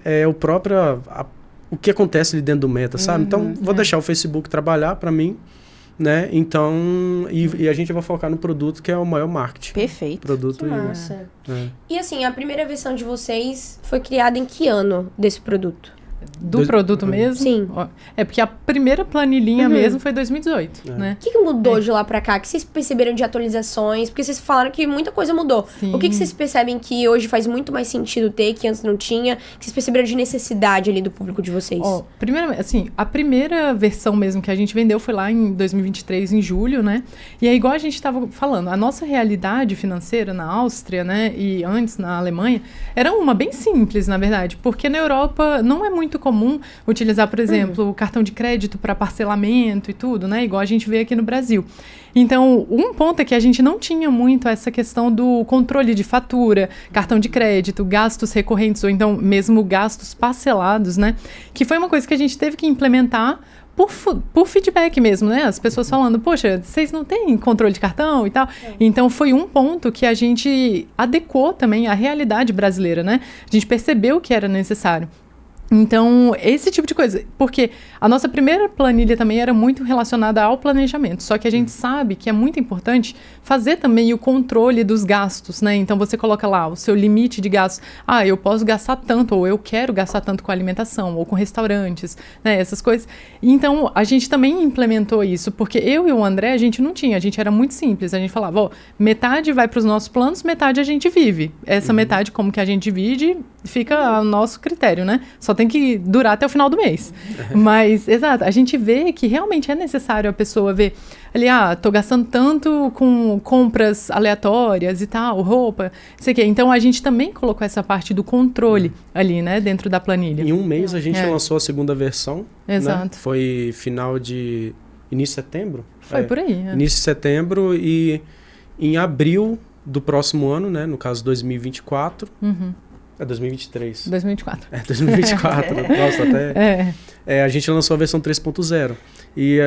o que acontece ali dentro do Meta, sabe? Então, vou deixar o Facebook trabalhar para mim, né? Então, e a gente vai focar no produto que é o maior marketing. Perfeito. Produto que massa. E assim, a primeira versão de vocês foi criada em que ano desse produto? do produto mesmo? Sim. É porque a primeira planilhinha mesmo foi 2018, né? O que mudou de lá pra cá? O que vocês perceberam de atualizações? Porque vocês falaram que muita coisa mudou. Sim. O que vocês percebem que hoje faz muito mais sentido ter, que antes não tinha? Que vocês perceberam de necessidade ali do público de vocês? Primeiramente, assim, a primeira versão mesmo que a gente vendeu foi lá em 2023, em julho, né? E é igual a gente estava falando, a nossa realidade financeira na Áustria, né? E antes na Alemanha, era uma bem simples, na verdade. Porque na Europa não é muito comum utilizar, por exemplo, o cartão de crédito para parcelamento e tudo, né? Igual a gente vê aqui no Brasil. Então, um ponto é que a gente não tinha muito essa questão do controle de fatura, cartão de crédito, gastos recorrentes ou então mesmo gastos parcelados, né? Que foi uma coisa que a gente teve que implementar por feedback mesmo, né? As pessoas falando, poxa, vocês não têm controle de cartão e tal. Então, foi um ponto que a gente adequou também à realidade brasileira, né? A gente percebeu que era necessário. Então, esse tipo de coisa. Porque a nossa primeira planilha também era muito relacionada ao planejamento. Só que a gente sabe que é muito importante fazer também o controle dos gastos, né? Então, você coloca lá o seu limite de gastos. Ah, eu posso gastar tanto, ou eu quero gastar tanto com alimentação, ou com restaurantes, né? Essas coisas. Então, a gente também implementou isso. Porque eu e o André, a gente não tinha. A gente era muito simples. A gente falava, ó, metade vai para os nossos planos, metade a gente vive. Essa metade, como que a gente divide, fica ao nosso critério, né? Só tem que durar até o final do mês. Mas, exato, a gente vê que realmente é necessário a pessoa ver ali, tô gastando tanto com compras aleatórias e tal, roupa, sei o quê. Então, a gente também colocou essa parte do controle ali, né, dentro da planilha. Em um mês, a gente lançou a segunda versão. Exato. Né? Foi final de... início de setembro? Foi por aí. Início de setembro e em abril do próximo ano, né, no caso 2024... É 2023. 2024. É 2024. Nossa, até... a gente lançou a versão 3.0. E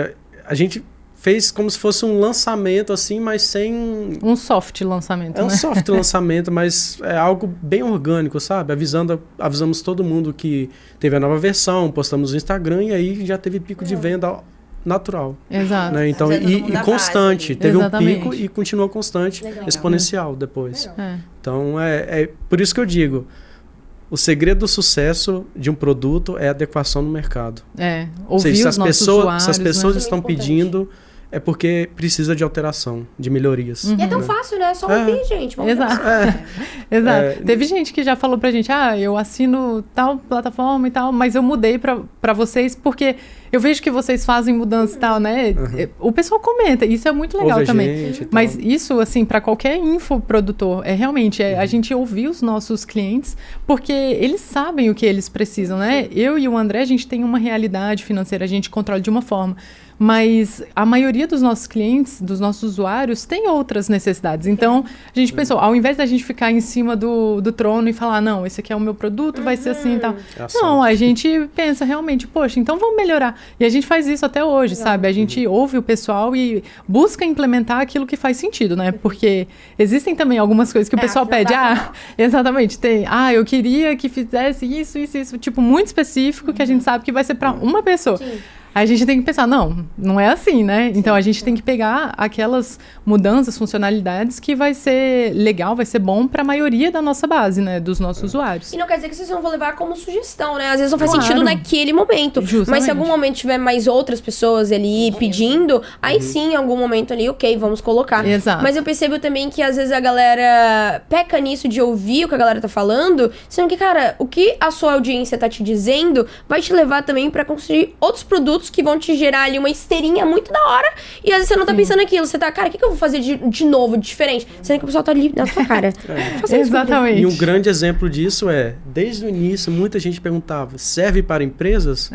a gente fez como se fosse um lançamento, assim, mas sem... Um soft lançamento, um soft lançamento, mas é algo bem orgânico, sabe? Avisamos todo mundo que teve a nova versão, postamos no Instagram e aí já teve pico de venda natural. Exato. Né? Então, e constante. Teve Exatamente. um pico e continuou constante, exponencial depois. É. Então, é por isso que eu digo, o segredo do sucesso de um produto é a adequação no mercado. Ou seja, se as pessoas né? estão pedindo, é porque precisa de alteração, de melhorias. E é tão fácil, né? É só ouvir, gente. Exato. Exato. Teve gente que já falou pra gente, eu assino tal plataforma e tal, mas eu mudei pra vocês porque eu vejo que vocês fazem mudança e tal, né? O pessoal comenta, isso é muito legal também. Mas isso, assim, pra qualquer infoprodutor, realmente a gente ouvir os nossos clientes, porque eles sabem o que eles precisam, né? Eu e o André, a gente tem uma realidade financeira, a gente controla de uma forma. Mas a maioria dos nossos clientes, dos nossos usuários, tem outras necessidades. Então, a gente pensou, ao invés da gente ficar em cima do trono e falar, não, esse aqui é o meu produto, vai ser assim e tal. Não, a gente pensa realmente, poxa, então vamos melhorar. E a gente faz isso até hoje, sabe? A gente ouve o pessoal e busca implementar aquilo que faz sentido, né? Porque existem também algumas coisas que o pessoal pede. Exatamente, tem. Eu queria que fizesse isso, tipo, muito específico, que a gente sabe que vai ser para uma pessoa. Sim. A gente tem que pensar, não é assim, né? Então, a gente tem que pegar aquelas mudanças, funcionalidades que vai ser legal, vai ser bom para a maioria da nossa base, né? Dos nossos usuários. E não quer dizer que vocês não vão levar como sugestão, né? Às vezes não faz sentido naquele momento. Justamente. Mas se em algum momento tiver mais outras pessoas ali pedindo, aí sim, em algum momento ali, ok, vamos colocar. Exato. Mas eu percebo também que às vezes a galera peca nisso de ouvir o que a galera tá falando, sendo que, cara, o que a sua audiência tá te dizendo vai te levar também para construir outros produtos que vão te gerar ali uma esteirinha muito da hora. E às vezes você não tá pensando naquilo. Você tá, cara, o que eu vou fazer de novo, de diferente? Sendo que o pessoal tá ali na sua cara. Exatamente. E um grande exemplo disso desde o início, muita gente perguntava, serve para empresas?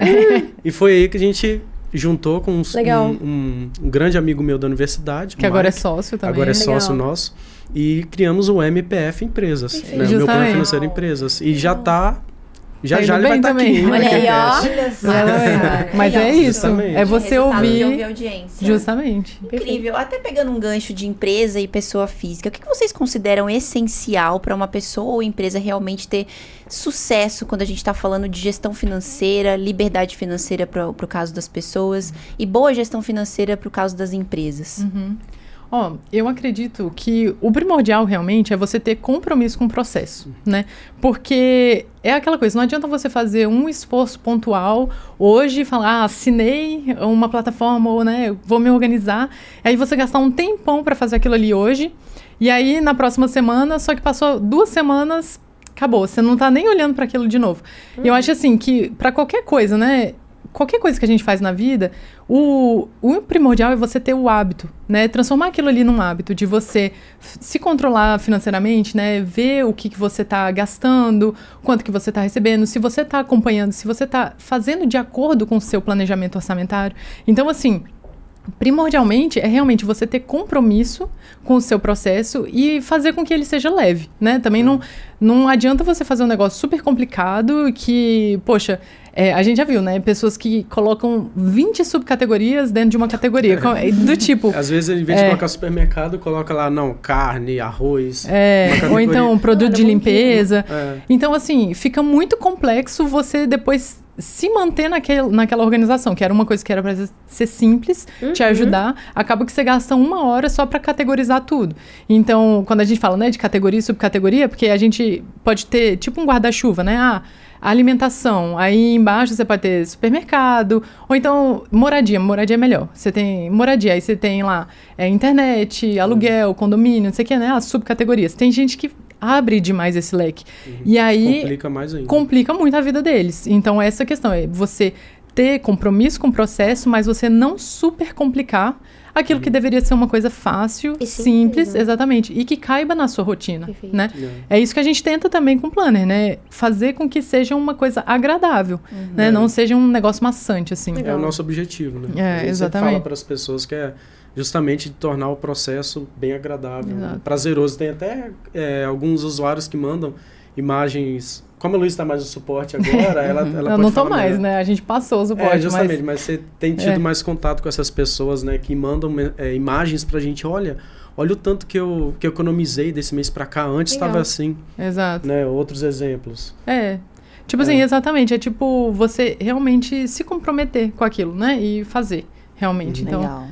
E foi aí que a gente juntou com um grande amigo meu da universidade. Que agora é sócio também. Agora é sócio nosso. E criamos o MPF Empresas. Né? O meu plano financeiro Empresas. E já tá... Já ele vai estar aqui. Olha aí, ó. Mas é isso. Justamente. É você ouvir a audiência. Justamente. Incrível. Até pegando um gancho de empresa e pessoa física, o que vocês consideram essencial para uma pessoa ou empresa realmente ter sucesso quando a gente está falando de gestão financeira, liberdade financeira para o caso das pessoas e boa gestão financeira para o caso das empresas? Eu acredito que o primordial realmente é você ter compromisso com o processo, né? Porque é aquela coisa, não adianta você fazer um esforço pontual hoje e falar, assinei uma plataforma ou, né, vou me organizar, aí você gastar um tempão para fazer aquilo ali hoje, e aí na próxima semana, só que passou 2 semanas, acabou, você não tá nem olhando para aquilo de novo. E eu acho assim que para qualquer coisa, né? Qualquer coisa que a gente faz na vida, o primordial é você ter o hábito, né? Transformar aquilo ali num hábito de você se controlar financeiramente, né? Ver o que você está gastando, quanto que você está recebendo, se você está acompanhando, se você está fazendo de acordo com o seu planejamento orçamentário. Então, assim, primordialmente é realmente você ter compromisso com o seu processo e fazer com que ele seja leve, né? Também não adianta você fazer um negócio super complicado que, poxa, a gente já viu, né? Pessoas que colocam 20 subcategorias dentro de uma categoria. Do tipo... Às vezes, em vez de colocar supermercado, coloca lá, carne, arroz. Ou então produto de limpeza. Então, assim, fica muito complexo você depois se manter naquela organização, que era uma coisa que era para ser simples, te ajudar. Acaba que você gasta 1 hora só para categorizar tudo. Então, quando a gente fala, né, de categoria e subcategoria, porque a gente pode ter tipo um guarda-chuva, né? Alimentação, aí embaixo você pode ter supermercado, ou então moradia é melhor. Você tem moradia, aí você tem lá internet, aluguel, condomínio, não sei o que, né? As subcategorias. Tem gente que abre demais esse leque. E aí... Complica mais ainda. Complica muito a vida deles. Então, essa questão é você ter compromisso com o processo, mas você não super complicar aquilo que deveria ser uma coisa fácil, simples, exatamente, e que caiba na sua rotina, né? É isso que a gente tenta também com o Planner, né? Fazer com que seja uma coisa agradável, né? Não seja um negócio maçante, assim. É o nosso objetivo, né? A gente exatamente. fala para as pessoas que é justamente tornar o processo bem agradável, prazeroso. Tem até alguns usuários que mandam imagens... Como a Luísa está mais no suporte agora, ela eu pode não tô mais, né? A gente passou o suporte. Justamente, mas você tem tido mais contato com essas pessoas, né? Que mandam imagens pra gente. Olha o tanto que eu economizei desse mês pra cá. Antes estava assim. Exato. Né? Outros exemplos. Tipo assim, exatamente. É tipo você realmente se comprometer com aquilo, né? E fazer, realmente. Então, legal.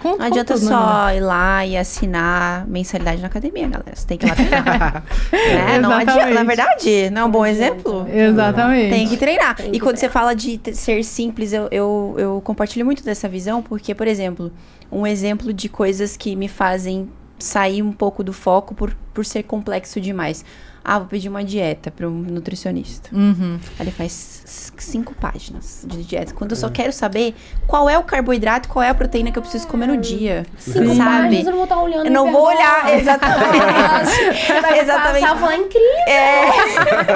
Não adianta só ir lá e assinar mensalidade na academia, galera. Você tem que ir lá treinar. Não adianta, na verdade, não é um bom exemplo? Exatamente. Tem que treinar. E quando você fala de ser simples, eu compartilho muito dessa visão, porque, por exemplo, um exemplo de coisas que me fazem sair um pouco do foco por ser complexo demais. Vou pedir uma dieta para um nutricionista. Aí ele faz 5 páginas de dieta. Quando eu só quero saber qual é o carboidrato, qual é a proteína que eu preciso comer no dia. 5 páginas eu não vou estar olhando. Eu não vou olhar, exatamente. Você vai passar, falar incrível.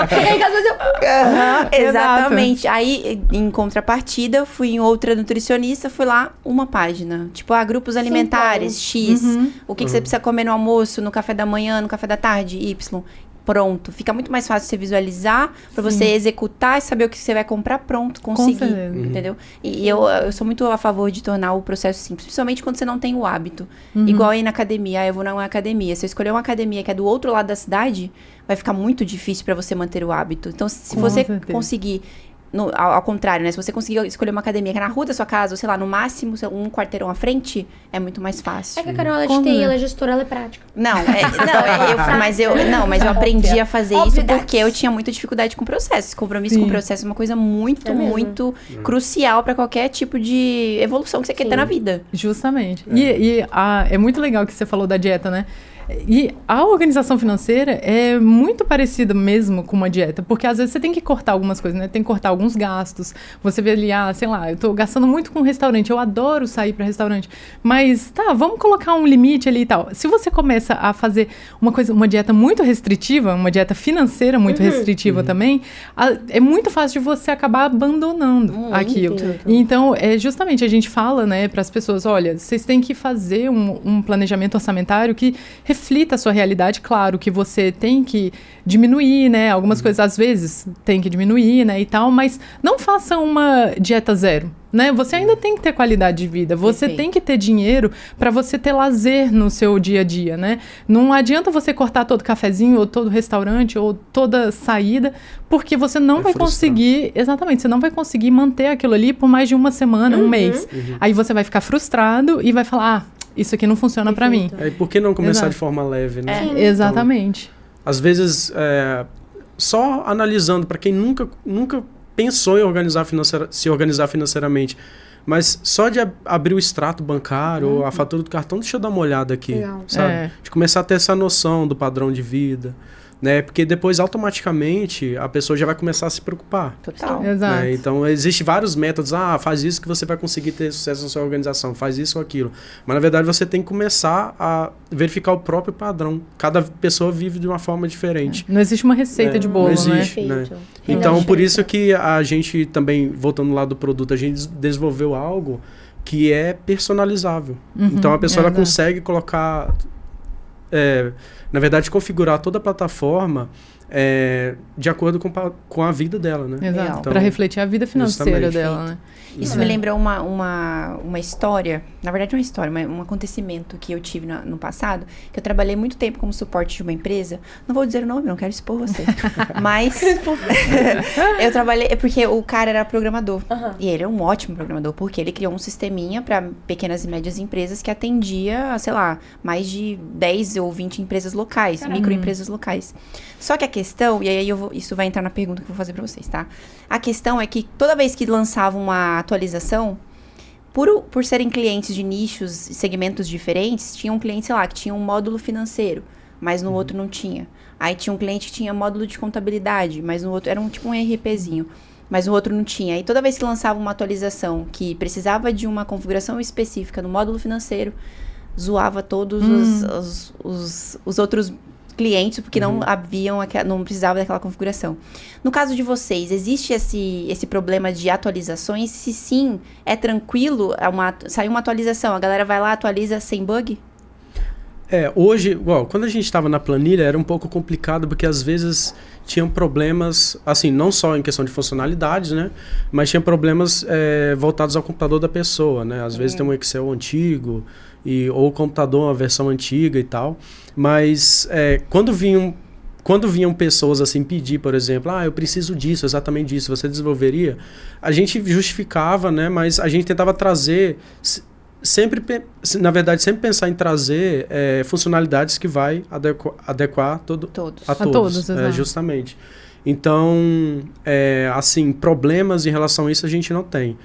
Chega aí que às vezes eu... Exatamente. Aí, em contrapartida, fui em outra nutricionista, fui lá, 1 página. Tipo, grupos alimentares, X. O que você precisa comer no almoço, no café da manhã, no café da tarde, Y. Pronto. Fica muito mais fácil você visualizar, para você executar e saber o que você vai comprar pronto, conseguir. Entendeu? E eu sou muito a favor de tornar o processo simples, principalmente quando você não tem o hábito. Igual ir na academia. Eu vou numa academia. Se eu escolher uma academia que é do outro lado da cidade, vai ficar muito difícil para você manter o hábito. Então, se você conseguir... ao contrário, né? Se você conseguir escolher uma academia que é na rua da sua casa, ou sei lá, no máximo, um quarteirão à frente, é muito mais fácil. É que a Carol, ela é de TI, ela é gestora, ela é prática. Mas eu aprendi a fazer isso porque eu tinha muita dificuldade com o processo. Compromisso com o processo é uma coisa muito crucial para qualquer tipo de evolução que você quer ter na vida. Justamente. É muito legal que você falou da dieta, né? E a organização financeira é muito parecida mesmo com uma dieta, porque às vezes você tem que cortar algumas coisas, né? Tem que cortar alguns gastos. Você vê ali, sei lá, eu tô gastando muito com restaurante, eu adoro sair para restaurante, mas vamos colocar um limite ali e tal. Se você começa a fazer uma dieta muito restritiva, uma dieta financeira muito restritiva também, é muito fácil de você acabar abandonando aquilo. Então, justamente a gente fala, né, para as pessoas, olha, vocês têm que fazer um planejamento orçamentário que reflita a sua realidade. Claro que você tem que diminuir, né? Algumas coisas às vezes tem que diminuir, né? E tal, mas não faça uma dieta zero, né? Você ainda tem que ter qualidade de vida. Você tem que ter dinheiro para você ter lazer no seu dia a dia, né? Não adianta você cortar todo cafezinho ou todo restaurante ou toda saída, porque você não vai conseguir... Exatamente, você não vai conseguir manter aquilo ali por mais de uma semana, um mês. Aí você vai ficar frustrado e vai falar... isso aqui não funciona para mim. E por que não começar Exato. de forma leve, né? Exatamente. Então, às vezes, só analisando, para quem nunca pensou em se organizar financeiramente, mas só de abrir o extrato bancário ou a fatura do cartão, deixa eu dar uma olhada aqui, sabe? De começar a ter essa noção do padrão de vida, né? Porque depois, automaticamente, a pessoa já vai começar a se preocupar. Total. Exato. Né? Então, existem vários métodos. Faz isso que você vai conseguir ter sucesso na sua organização. Faz isso ou aquilo. Mas, na verdade, você tem que começar a verificar o próprio padrão. Cada pessoa vive de uma forma diferente. Não existe uma receita de bolo, não existe, né? né? Então, por isso que a gente também, voltando lá do produto, a gente desenvolveu algo que é personalizável. Então, a pessoa ela consegue colocar... na verdade, configurar toda a plataforma de acordo com a vida dela, né? Exato, Então, para refletir a vida financeira justamente. dela, né? Isso me lembrou uma história, na verdade uma história, um acontecimento que eu tive no passado, que eu trabalhei muito tempo como suporte de uma empresa, não vou dizer o nome, não quero expor você, mas eu trabalhei, porque o cara era programador, e ele é um ótimo programador, porque ele criou um sisteminha para pequenas e médias empresas que atendia, sei lá, mais de 10 ou 20 empresas locais, microempresas locais. Só que a questão, e aí isso vai entrar na pergunta que eu vou fazer para vocês, tá? A questão é que toda vez que lançava uma atualização, por serem clientes de nichos e segmentos diferentes, tinha um cliente, sei lá, que tinha um módulo financeiro, mas no outro não tinha. Aí tinha um cliente que tinha módulo de contabilidade, mas no outro era tipo um RPzinho, mas no outro não tinha. Aí toda vez que lançava uma atualização que precisava de uma configuração específica no módulo financeiro, zoava todos os outros clientes, porque não precisava daquela configuração. No caso de vocês, existe esse problema de atualizações? Se sim, é tranquilo? Saiu uma atualização, a galera vai lá, atualiza sem bug? Hoje, quando a gente estava na planilha, era um pouco complicado, porque às vezes tinham problemas, assim, não só em questão de funcionalidades, né? Mas tinha problemas voltados ao computador da pessoa, né? Às vezes tem um Excel antigo, ou o computador, uma versão antiga e tal. Mas quando vinham pessoas assim pedir, por exemplo, eu preciso disso, exatamente disso, você desenvolveria? A gente justificava, né? Mas a gente tentava trazer... sempre pensar em trazer funcionalidades que vai adequar a todos, justamente. Então, assim, problemas em relação a isso a gente não tem.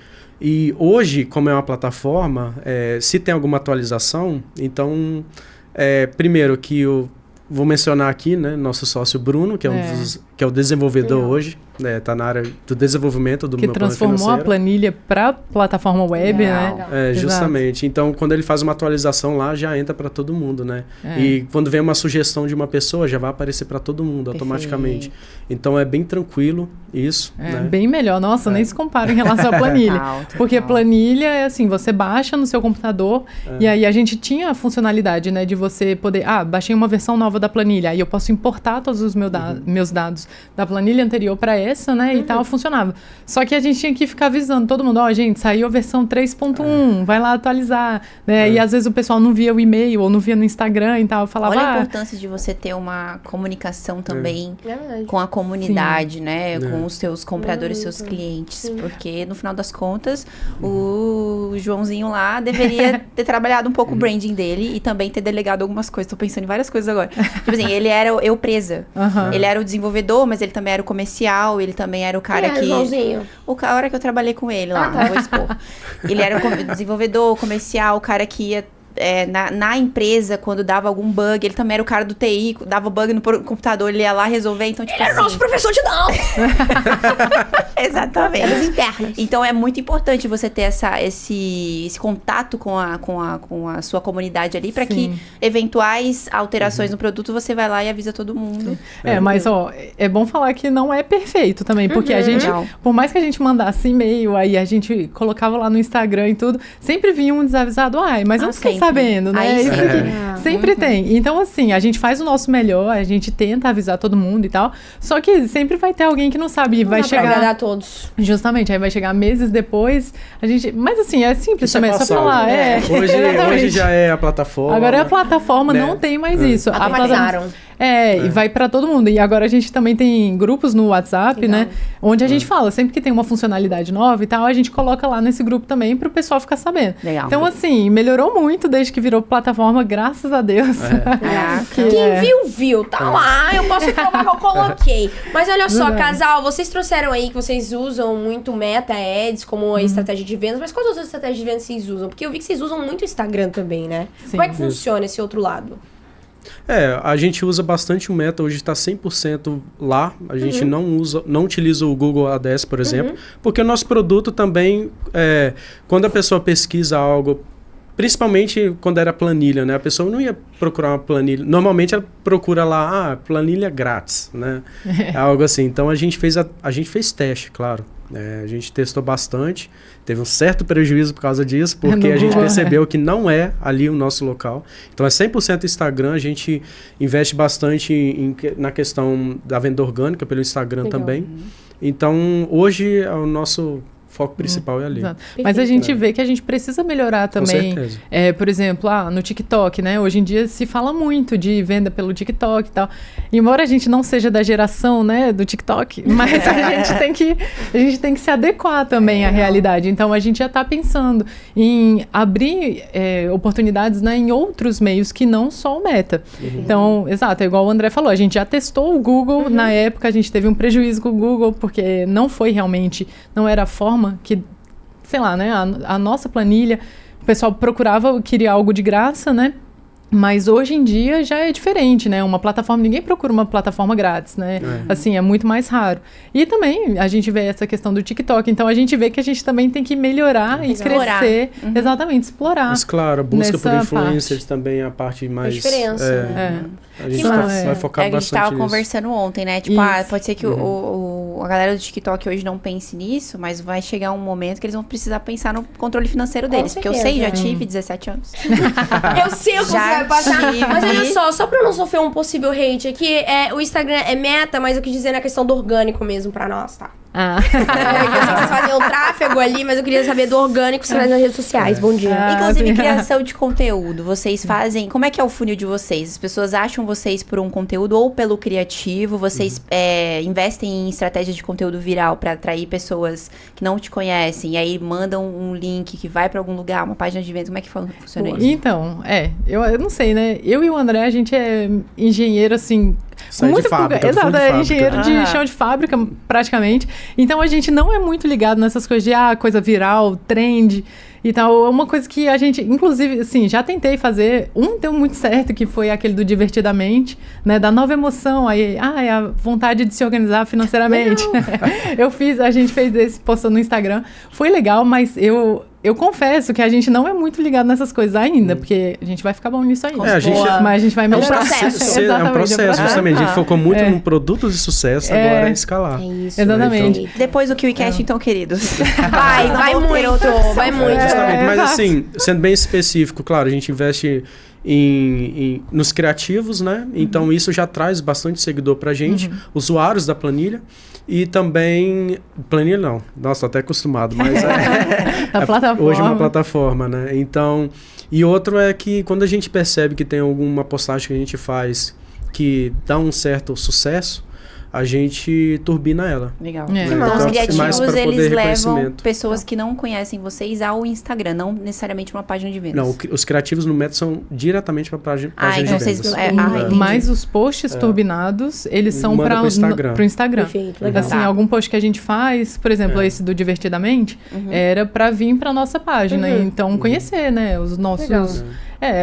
E hoje, como é uma plataforma, se tem alguma atualização, então, primeiro que eu vou mencionar aqui, né, nosso sócio Bruno, que é o desenvolvedor hoje, tá na área do desenvolvimento do meu plano financeiro. Que transformou a planilha para plataforma web, né? Justamente. Então, quando ele faz uma atualização lá, já entra para todo mundo, né? E quando vem uma sugestão de uma pessoa, já vai aparecer para todo mundo automaticamente. Então, é bem tranquilo isso. Né? Bem melhor. Nossa, nem se compara em relação à planilha. Total. Porque planilha é assim, você baixa no seu computador e aí a gente tinha a funcionalidade, né, de você poder... baixei uma versão nova da planilha, aí eu posso importar todos os meus dados da planilha anterior para essa, né, e tal, funcionava. Só que a gente tinha que ficar avisando todo mundo, gente, saiu a versão 3.1, vai lá atualizar, né, e às vezes o pessoal não via o e-mail ou não via no Instagram e tal, falava... Olha a importância de você ter uma comunicação também com a comunidade, né, com os seus compradores, seus clientes, porque no final das contas, o Joãozinho lá deveria ter trabalhado um pouco o branding dele e também ter delegado algumas coisas, tô pensando em várias coisas agora. Tipo assim, ele era eu presa, ele era o desenvolvedor, mas ele também era o comercial, ele também era o cara que... A hora que eu trabalhei com ele lá, não vou expor. Ele era o desenvolvedor, comercial, o cara que ia na empresa, quando dava algum bug, ele também era o cara do TI, dava bug no computador, ele ia lá resolver, então tipo ele era nosso professor de dança! Exatamente. Internas. Então é muito importante você ter esse contato com a sua comunidade ali, para que eventuais alterações no produto, você vai lá e avisa todo mundo. Mas é bom falar que não é perfeito também, porque a gente, por mais que a gente mandasse e-mail, aí a gente colocava lá no Instagram e tudo, sempre vinha um desavisado, mas eu não fiquei sabendo, né? Sempre tem. Então, assim, a gente faz o nosso melhor, a gente tenta avisar todo mundo e tal, só que sempre vai ter alguém que não sabe, vai chegar... Pra agradar todos. Justamente, aí vai chegar meses depois, a gente... Mas assim, é simples também, só falar. Hoje já é a plataforma. Agora é a plataforma, não tem mais isso. Atualizaram. E vai para todo mundo. E agora a gente também tem grupos no WhatsApp, Legal. né? Onde a gente fala, sempre que tem uma funcionalidade nova e tal, a gente coloca lá nesse grupo também para o pessoal ficar sabendo. Legal. Então, assim, melhorou muito desde que virou plataforma, graças a Deus. Quem viu. Tá lá, eu posso falar que eu coloquei. Mas olha só, casal, vocês trouxeram aí que vocês usam muito Meta Ads como a estratégia de vendas, mas quais outras estratégias de vendas vocês usam? Porque eu vi que vocês usam muito o Instagram também, né? Sim. Como é que funciona esse outro lado? A gente usa bastante o Meta, hoje está 100% lá. A gente não utiliza o Google Ads, por exemplo, porque o nosso produto também, quando a pessoa pesquisa algo, principalmente quando era planilha, né? A pessoa não ia procurar uma planilha. Normalmente ela procura lá, planilha grátis, né? Algo assim. Então a gente fez teste, claro. A gente testou bastante, teve um certo prejuízo por causa disso, porque a gente percebeu que não é ali o nosso local. Então é 100% Instagram, a gente investe bastante na questão da venda orgânica pelo Instagram também. Então hoje o nosso foco principal é ali. Exato. Mas a gente vê que a gente precisa melhorar também. Com certeza. Por exemplo, no TikTok, né? Hoje em dia se fala muito de venda pelo TikTok e tal. Embora a gente não seja da geração, né, do TikTok, mas a gente tem que se adequar também à realidade. Então a gente já está pensando em abrir oportunidades, né, em outros meios que não só o Meta. Então, exato, é igual o André falou, a gente já testou o Google, na época a gente teve um prejuízo com o Google, porque não era a forma que, sei lá, né, a nossa planilha, o pessoal queria algo de graça, né? Mas hoje em dia já é diferente, né? Uma plataforma, ninguém procura uma plataforma grátis, né? Assim, é muito mais raro. E também a gente vê essa questão do TikTok, então a gente vê que a gente também tem que melhorar e crescer. Exatamente, explorar. Mas claro, a busca por influencers também é a parte mais... A diferença, né? A gente vai focar a gente bastante tava nisso. conversando ontem, né? Tipo, pode ser que a galera do TikTok hoje não pense nisso, mas vai chegar um momento que eles vão precisar pensar no controle financeiro deles. Porque eu sei, já tive 17 anos. Eu sei o que você vai passar. Mas olha só pra eu não sofrer um possível hate aqui, o Instagram é Meta, mas eu quis dizer na questão do orgânico mesmo pra nós, tá? Eu sei que vocês fazem o tráfego ali, mas eu queria saber do orgânico que você faz nas redes sociais. Bom dia. Inclusive, criação de conteúdo. Vocês fazem... Como é que é o funil de vocês? As pessoas acham vocês por um conteúdo ou pelo criativo? Vocês investem em estratégias de conteúdo viral para atrair pessoas que não te conhecem? E aí mandam um link que vai para algum lugar, uma página de venda. Como é que funciona isso? Então, eu não sei, né? Eu e o André, a gente é engenheiro, assim... Sai de fábrica, exato, engenheiro de chão de fábrica, praticamente. Então, a gente não é muito ligado nessas coisas de, coisa viral, trend e tal. É uma coisa que a gente, inclusive, assim, já tentei fazer. Deu muito certo, que foi aquele do Divertidamente, né? Da nova emoção. Aí, é a vontade de se organizar financeiramente. A gente fez esse, postou no Instagram. Foi legal, mas eu confesso que a gente não é muito ligado nessas coisas ainda, porque a gente vai ficar bom nisso ainda. Mas a gente vai melhorar. É um processo, justamente. A gente focou muito em produtos de sucesso, agora é escalar. É isso. Exatamente. Então, depois do KiwiCast, então, queridos. Vai muito, vai muito. Justamente, mas assim, sendo bem específico, claro, a gente investe nos criativos, né? Então isso já traz bastante seguidor pra gente, usuários da planilha. E também... Planilha não. Nossa, tô até acostumado, mas hoje é uma plataforma, né? Então... E outro é que quando a gente percebe que tem alguma postagem que a gente faz que dá um certo sucesso, a gente turbina ela. Legal. Então, os criativos, eles levam pessoas Não. que não conhecem vocês ao Instagram, não necessariamente uma página de vendas. Não, os criativos no Meta são diretamente para página de vendas. Mas os posts turbinados, eles são para o Instagram. Perfeito, legal. Assim, algum post que a gente faz, por exemplo, esse do Divertidamente, era para vir para nossa página. Então, conhecer, né, os nossos...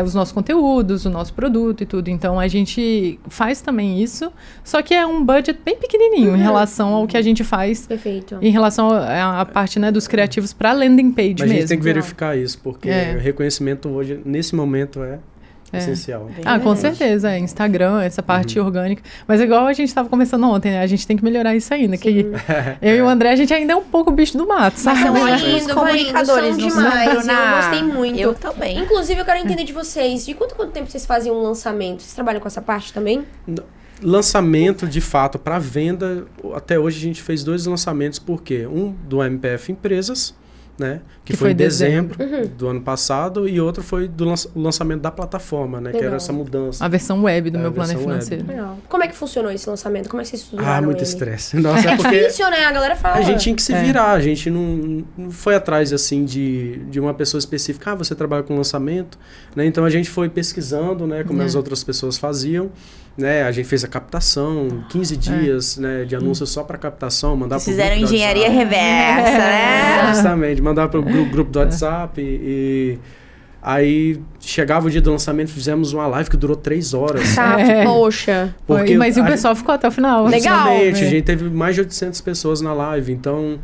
os nossos conteúdos, o nosso produto e tudo. Então, a gente faz também isso, só que é um budget bem pequenininho em relação ao que a gente faz. Perfeito. Em relação à parte, né, dos criativos para landing page mesmo. Mas a gente tem que verificar isso, porque o reconhecimento hoje, nesse momento, é essencial. Com certeza, Instagram, essa parte orgânica. Mas igual a gente estava conversando ontem, né? A gente tem que melhorar isso ainda. Que eu e o André, a gente ainda é um pouco bicho do mato, sabe? Os comunicadores são demais. Eu gostei muito. Eu também. Inclusive, eu quero entender de vocês. De quanto tempo vocês fazem um lançamento? Vocês trabalham com essa parte também? Lançamento, de fato, para venda, até hoje a gente fez 2 lançamentos, porque um do MPF Empresas, né? Que foi em dezembro do ano passado, e outro foi do lançamento da plataforma, né? Legal. Que era essa mudança. A versão web do meu plano versão financeiro. Legal. Como é que funcionou esse lançamento? Como é que vocês estudaram Muito ele? estresse. Nossa, É porque difícil, né? A galera fala. a gente tinha que se virar, a gente não foi atrás, assim, de uma pessoa específica. Você trabalha com lançamento, né? Então a gente foi pesquisando, né? Como as outras pessoas faziam, né? A gente fez a captação, 15 dias, né? De anúncios só para captação, mandar Vocês fizeram engenharia reversa, né? Justamente, mandar para o grupo do WhatsApp e aí chegava o dia do lançamento, fizemos uma live que durou 3 horas. Tá, poxa. Porque Mas o pessoal ficou até o final. Legal. Justamente, a gente teve mais de 800 pessoas na live, então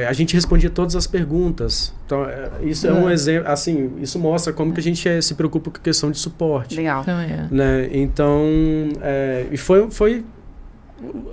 a gente respondia todas as perguntas. Então, isso é um exemplo, assim, isso mostra como que a gente se preocupa com a questão de suporte. Legal. Né? Então, e foi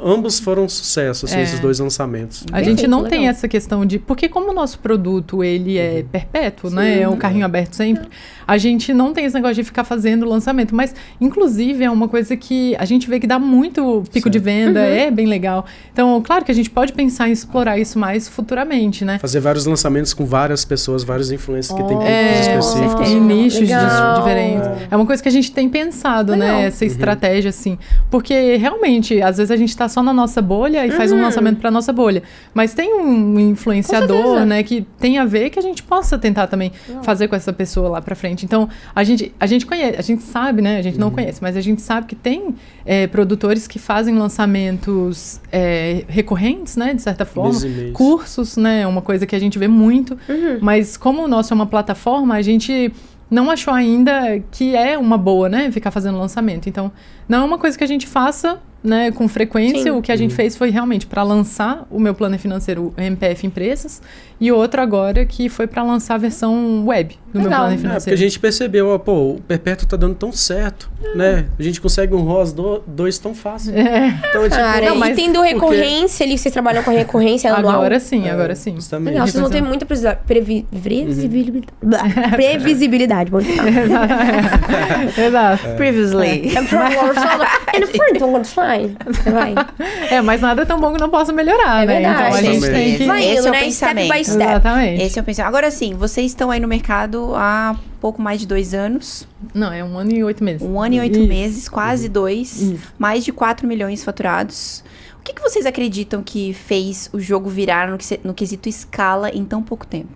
ambos foram sucessos, assim, esses 2 lançamentos. A gente não legal. tem essa questão de... Porque como o nosso produto, ele é perpétuo, né? É um carrinho aberto sempre. A gente não tem esse negócio de ficar fazendo lançamento. Mas, inclusive, é uma coisa que a gente vê que dá muito pico de venda. É bem legal. Então, claro que a gente pode pensar em explorar isso mais futuramente, né? Fazer vários lançamentos com várias pessoas, vários influencers que têm públicos específicos. Em nichos Legal. diferentes. É uma coisa que a gente tem pensado, né? Essa estratégia, assim. Porque, realmente, às vezes a gente tá só na nossa bolha e faz um lançamento pra nossa bolha. Mas tem um influenciador, né? Que tem a ver que a gente possa tentar também fazer com essa pessoa lá pra frente. Então, a gente conhece, a gente sabe, né? A gente não conhece, mas a gente sabe que tem produtores que fazem lançamentos recorrentes, né? De certa forma. Mês em mês. Cursos, né? Uma coisa que a gente vê muito. Mas como o nosso é uma plataforma, a gente não achou ainda que é uma boa, né? Ficar fazendo lançamento. Então, não é uma coisa que a gente faça, né, com frequência. Sim. O que a gente fez foi realmente para lançar o meu plano financeiro, o MPF Empresas, e outro agora que foi para lançar a versão web do meu plano Porque financeiro. a gente percebeu, o Perpétuo tá dando tão certo, né? A gente consegue um ROS 2 tão fácil. Então, tipo, Cara, Não, e mas tendo recorrência ali, vocês trabalham com recorrência anual? Agora sim, agora sim. Justamente. Legal, vocês vão ter muita previsibilidade. Bom, Exato. Previously. Vai. Mas nada é tão bom que não possa melhorar, né? verdade. Então a gente tem que... Vai Esse indo, é o né? Step pensamento. by step. Exatamente. Esse é o pensamento. Agora sim, vocês estão aí no mercado há pouco mais de 2 anos. Não, é 1 ano e 8 meses. 1 ano e 8 Isso. meses, quase 2. Isso. Mais de 4 milhões faturados. O que vocês acreditam que fez o jogo virar no quesito escala em tão pouco tempo?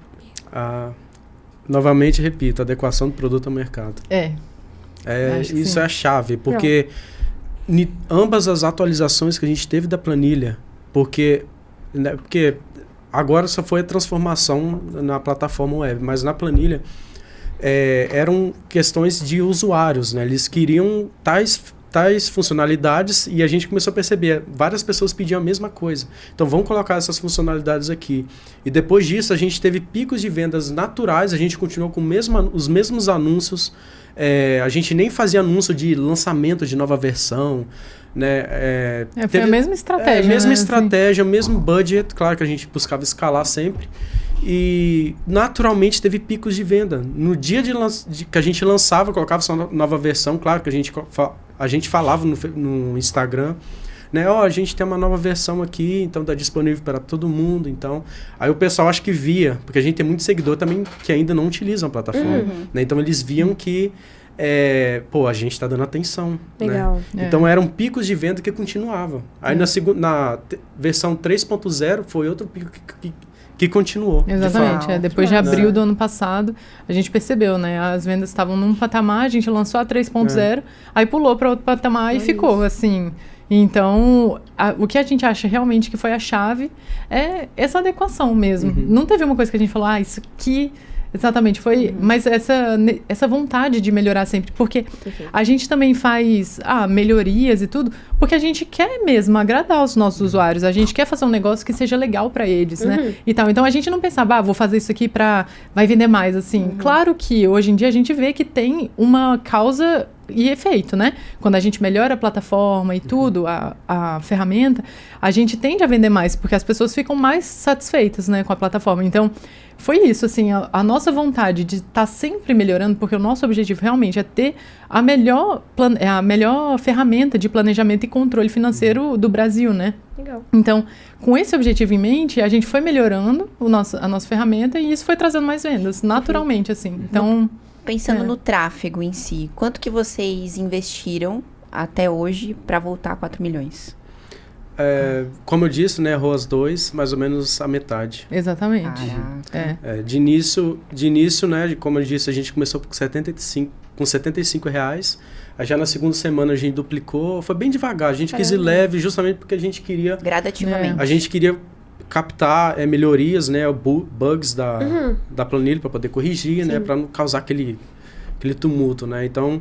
Novamente, repito, adequação do produto ao mercado. Acho que Isso sim. é a chave, porque ambas as atualizações que a gente teve da planilha, porque agora só foi a transformação na plataforma web, mas na planilha eram questões de usuários, né? Eles queriam tais funcionalidades e a gente começou a perceber, várias pessoas pediam a mesma coisa. Então vamos colocar essas funcionalidades aqui. E depois disso a gente teve picos de vendas naturais, a gente continuou com os mesmos anúncios, a gente nem fazia anúncio de lançamento de nova versão, né? Foi a mesma estratégia, mesma né? estratégia, mesmo budget, claro que a gente buscava escalar sempre. E naturalmente teve picos de venda. No dia que a gente lançava, colocava essa nova versão, claro que a gente falava no Instagram, né? A gente tem uma nova versão aqui, então tá disponível para todo mundo. Então, aí o pessoal acho que via, porque a gente tem muito seguidor também que ainda não utilizam a plataforma, né? Então eles viam que a gente tá dando atenção. Legal. Né? Então eram picos de venda que continuavam. Aí na versão 3.0 foi outro pico que continuou. Exatamente. Depois de abril do ano passado, a gente percebeu, né? As vendas estavam num patamar, a gente lançou a 3.0, aí pulou para outro patamar e ficou, assim. Então, o que a gente acha realmente que foi a chave é essa adequação mesmo. Não teve uma coisa que a gente falou, isso aqui... Exatamente, foi... Mas essa vontade de melhorar sempre, porque a gente também faz melhorias e tudo, porque a gente quer mesmo agradar os nossos usuários, a gente quer fazer um negócio que seja legal para eles, né? E tal. Então, a gente não pensava, vou fazer isso aqui vai vender mais, assim. Claro que, hoje em dia, a gente vê que tem uma causa efeito, né? Quando a gente melhora a plataforma e tudo, a ferramenta, a gente tende a vender mais, porque as pessoas ficam mais satisfeitas, né, com a plataforma. Então, foi isso, assim, a nossa vontade de estar sempre melhorando, porque o nosso objetivo realmente é ter a melhor ferramenta de planejamento e controle financeiro do Brasil, né? Legal. Então, com esse objetivo em mente, a gente foi melhorando a nossa ferramenta e isso foi trazendo mais vendas, naturalmente, assim. Então... Pensando no tráfego em si, quanto que vocês investiram até hoje para voltar a 4 milhões? Como eu disse, né, ROAS 2, mais ou menos a metade. Exatamente. De início, né, como eu disse, a gente começou com 75 reais. Aí já na segunda semana a gente duplicou. Foi bem devagar. A gente quis ir leve justamente porque a gente queria... Gradativamente. A gente queria captar melhorias, né, bugs da planilha para poder corrigir, né, para não causar aquele tumulto, né. Então,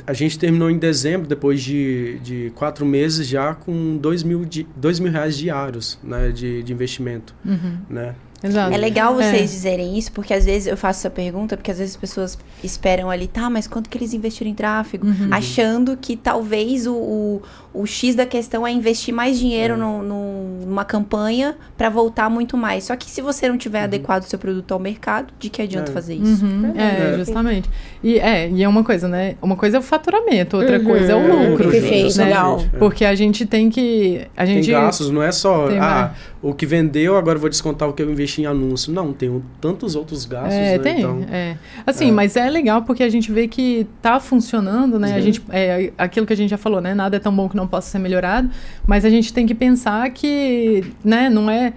a gente terminou em dezembro, depois de 4 meses já com 2 mil reais diários, né, de investimento, né. Exato. É legal vocês dizerem isso, porque às vezes eu faço essa pergunta, porque às vezes as pessoas esperam ali, mas quanto que eles investiram em tráfego? Achando que talvez o X da questão é investir mais dinheiro numa campanha para voltar muito mais. Só que se você não tiver adequado o seu produto ao mercado, de que adianta fazer isso? Justamente. E é uma coisa, né? Uma coisa é o faturamento, outra coisa é o lucro. Perfeito, né? legal. Porque a gente tem que... Tem gastos, não é só... o que vendeu, agora eu vou descontar o que eu investi em anúncio. Não, tem tantos outros gastos, né? Então, assim, mas é legal porque a gente vê que tá funcionando, né? A gente, aquilo que a gente já falou, né? Nada é tão bom que não possa ser melhorado, mas a gente tem que pensar que, né, não é...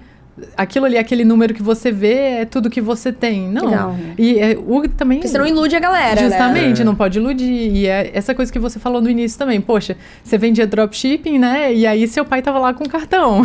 Aquilo ali, aquele número que você vê é tudo que você tem. Não. Legal. E também... Porque você não ilude a galera, justamente, né? Não pode iludir. E é essa coisa que você falou no início também. Poxa, você vendia dropshipping, né? E aí seu pai tava lá com cartão.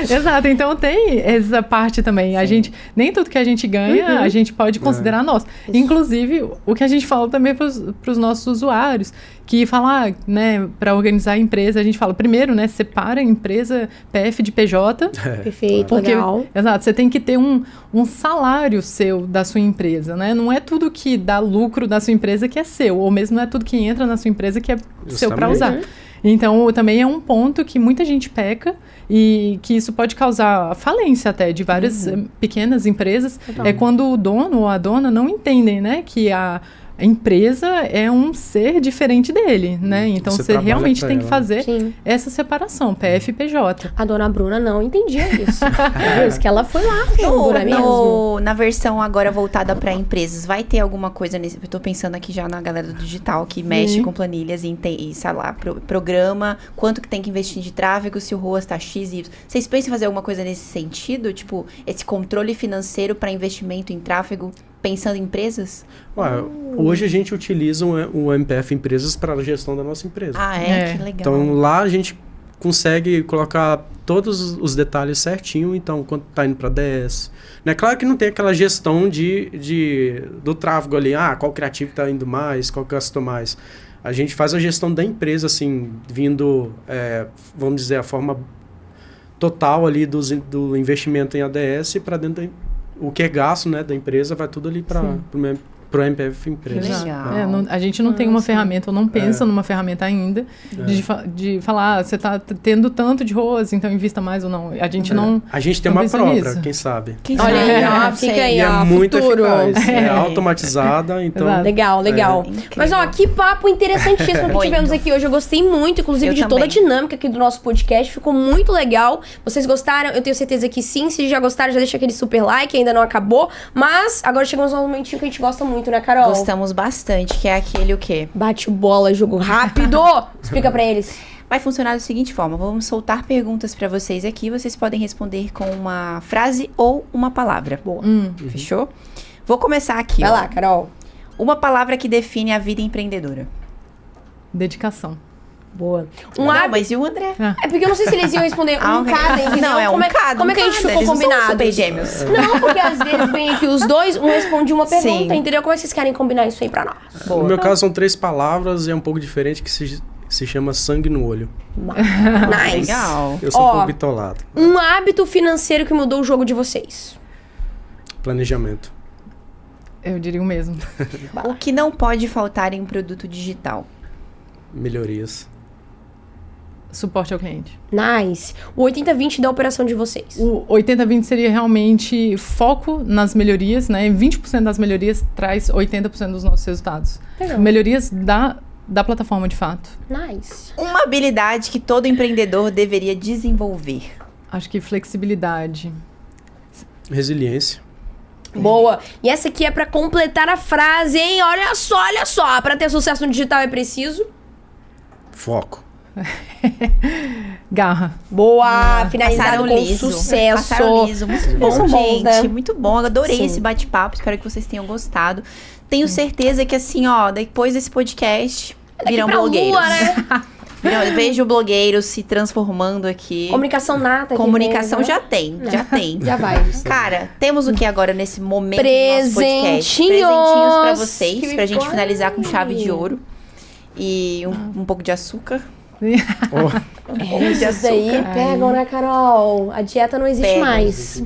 Exato. Então tem essa parte também. A gente, nem tudo que a gente ganha, a gente pode considerar nosso. Inclusive, o que a gente fala também pros nossos usuários, que falar, né, para organizar a empresa, a gente fala, primeiro, né, separa a empresa PF de PJ. Perfeito, porque, legal. Exato, você tem que ter um salário seu da sua empresa, né? Não é tudo que dá lucro da sua empresa que é seu, ou mesmo não é tudo que entra na sua empresa que é seu para usar. Então, também é um ponto que muita gente peca e que isso pode causar falência até de várias pequenas empresas. É quando o dono ou a dona não entendem, né, que a empresa é um ser diferente dele, né? Então, você realmente tem que fazer essa separação, PF e PJ. A dona Bruna não entendia isso. Isso que ela foi lá, mesmo. Na versão agora voltada para empresas, vai ter alguma coisa nesse... Eu tô pensando aqui já na galera do digital que mexe com planilhas e sei lá, programa, quanto que tem que investir de tráfego, se o ROAS tá X e Y. Vocês pensam em fazer alguma coisa nesse sentido? Tipo, esse controle financeiro para investimento em tráfego, pensando em empresas? Hoje a gente utiliza o MPF Empresas para a gestão da nossa empresa. Que legal. Então lá a gente consegue colocar todos os detalhes certinho, então quanto está indo para DS. Né? Claro que não tem aquela gestão do tráfego ali, qual criativo está indo mais, qual gastou mais. A gente faz a gestão da empresa, assim, vindo, vamos dizer, a forma total ali do investimento em ADS para dentro o que é gasto, né, da empresa vai tudo ali para pro MPF Empresas. Legal. A gente não tem uma ferramenta, ou não pensa numa ferramenta ainda, de falar, você está tendo tanto de ROAS, então invista mais ou não. A gente não. A gente tem uma própria, quem sabe. Olha aí, fica aí, é muito futuro. eficaz. É automatizada, então. Legal. Mas, que papo interessantíssimo que tivemos aqui hoje. Eu gostei muito, inclusive, de toda a dinâmica aqui do nosso podcast. Ficou muito legal. Vocês gostaram? Eu tenho certeza que sim. Se já gostaram, já deixa aquele super like, ainda não acabou. Mas agora chegamos a um momentinho que a gente gosta muito, né, Carol? Gostamos bastante, que é aquele o quê? Bate bola, jogo rápido. Explica pra eles. Vai funcionar da seguinte forma, vamos soltar perguntas pra vocês aqui, vocês podem responder com uma frase ou uma palavra. Boa. Fechou? Vou começar aqui. Vai lá, Carol. Uma palavra que define a vida empreendedora. Dedicação. Boa. Mas e o André? É porque eu não sei se eles iam responder cada, entendeu? Não, como é que a gente ficou combinado? Super gêmeos. Não, porque às vezes vem aqui os dois, um responde uma pergunta, entendeu? Como é que vocês querem combinar isso aí pra nós? No meu caso são 3 palavras e é um pouco diferente, que se chama sangue no olho. Nice. Legal. Eu sou um pouco bitolado. Um hábito financeiro que mudou o jogo de vocês. Planejamento. Eu diria o mesmo. O que não pode faltar em um produto digital? Melhorias. Suporte ao cliente. Nice. O 80-20 da operação de vocês. O 80-20 seria realmente foco nas melhorias, né? 20% das melhorias traz 80% dos nossos resultados. Legal. Melhorias da plataforma, de fato. Nice. Uma habilidade que todo empreendedor deveria desenvolver. Acho que flexibilidade. Resiliência. Boa. E essa aqui é pra completar a frase, hein? Olha só. Pra ter sucesso no digital é preciso... Foco. Garra. Boa. Finalizado Passaram com liso. sucesso. Passaram liso. Muito bom, São bons, gente. né? Muito bom. Adorei Sim. esse bate-papo. Espero que vocês tenham gostado. Tenho certeza que, assim, ó, depois desse podcast, virão pra blogueiros. Lua, né? Eu vejo blogueiros se transformando aqui. Comunicação nata. aqui Comunicação mesmo, já né? tem, já tem. Já vai. Cara, temos o que agora nesse momento do nosso podcast? Presentinhos Pra que vocês, pra gente ficou finalizar com aí. chave de ouro. E um pouco de açúcar. Oh, Esses daí açúcar. pegam, né, Carol? A dieta não existe Pega. mais.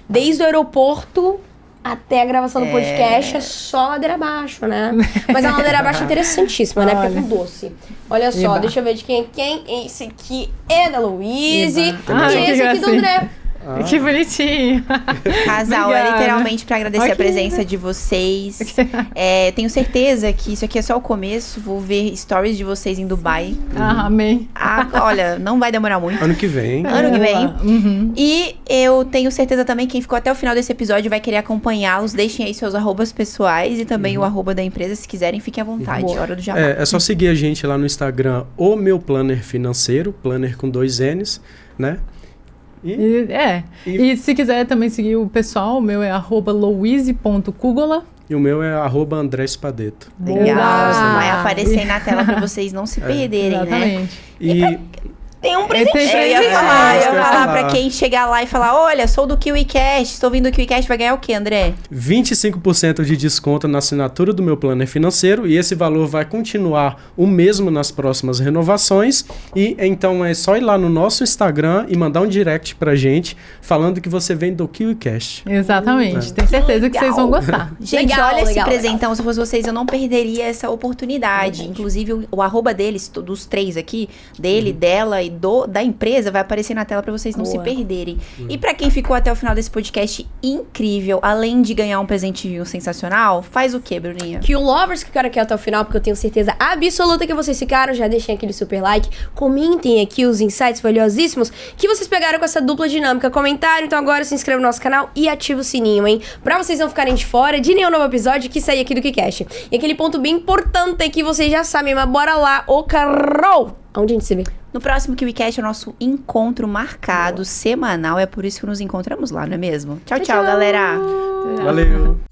Desde o aeroporto até a gravação do podcast é só ladeira abaixo, né? Mas é uma ladeira abaixo interessantíssima, né? Porque é Olha. com doce. Olha só, Eba. deixa eu ver de quem é quem. Esse aqui é da Louise. Eba. E Ai, que esse aqui do gracinha. André. Que bonitinho. Casal, Obrigada. literalmente pra agradecer Ai, a que presença de vocês. Tenho certeza que isso aqui é só o começo. Vou ver stories de vocês em Dubai. Amém. Olha, não vai demorar muito. ano que vem. Ano que vem. Uhum. E eu tenho certeza também que quem ficou até o final desse episódio vai querer acompanhá-los. Deixem aí seus arrobas pessoais e também o arroba da empresa. Se quiserem, fiquem à vontade. Hora do jabá. É só seguir a gente lá no Instagram, o meu planner financeiro, planner com 2 N's, né? E se quiser também seguir o pessoal, o meu é @louise.cugola. E o meu é @André Spadeto. Legal. Boa. Vai aparecer aí na tela pra vocês não se perderem, né? Exatamente. E Tem um Tem presente. Eu ia presente. falar, isso que eu ia falar. pra quem chegar lá e falar, olha, sou do KiwiCast, estou vindo do KiwiCast, vai ganhar o quê, André? 25% de desconto na assinatura do meu planner financeiro, e esse valor vai continuar o mesmo nas próximas renovações. E então é só ir lá no nosso Instagram e mandar um direct pra gente falando que você vem do KiwiCast. Exatamente. Tenho certeza que vocês vão gostar. Gente, Legal, olha esse legal, presentão. Se fosse vocês, eu não perderia essa oportunidade. Inclusive, o arroba deles, dos três aqui, dele, dela e da empresa, vai aparecer na tela pra vocês não se Boa. perderem. E pra quem ficou até o final desse podcast incrível, além de ganhar um presentinho sensacional, faz o quê, Bruninha? Que o Lovers que ficaram aqui até o final, porque eu tenho certeza absoluta que vocês ficaram, já deixem aquele super like, comentem aqui os insights valiosíssimos que vocês pegaram com essa dupla dinâmica. Comentário, então agora se inscreva no nosso canal e ativa o sininho, hein? Pra vocês não ficarem de fora de nenhum novo episódio que sair aqui do KiwiCast. E aquele ponto bem importante que vocês já sabem, mas bora lá, ô Carol! Onde a gente se vê? No próximo KiwiCast é o nosso encontro marcado, semanal. É por isso que nos encontramos lá, não é mesmo? Tchau, tchau, galera! Valeu!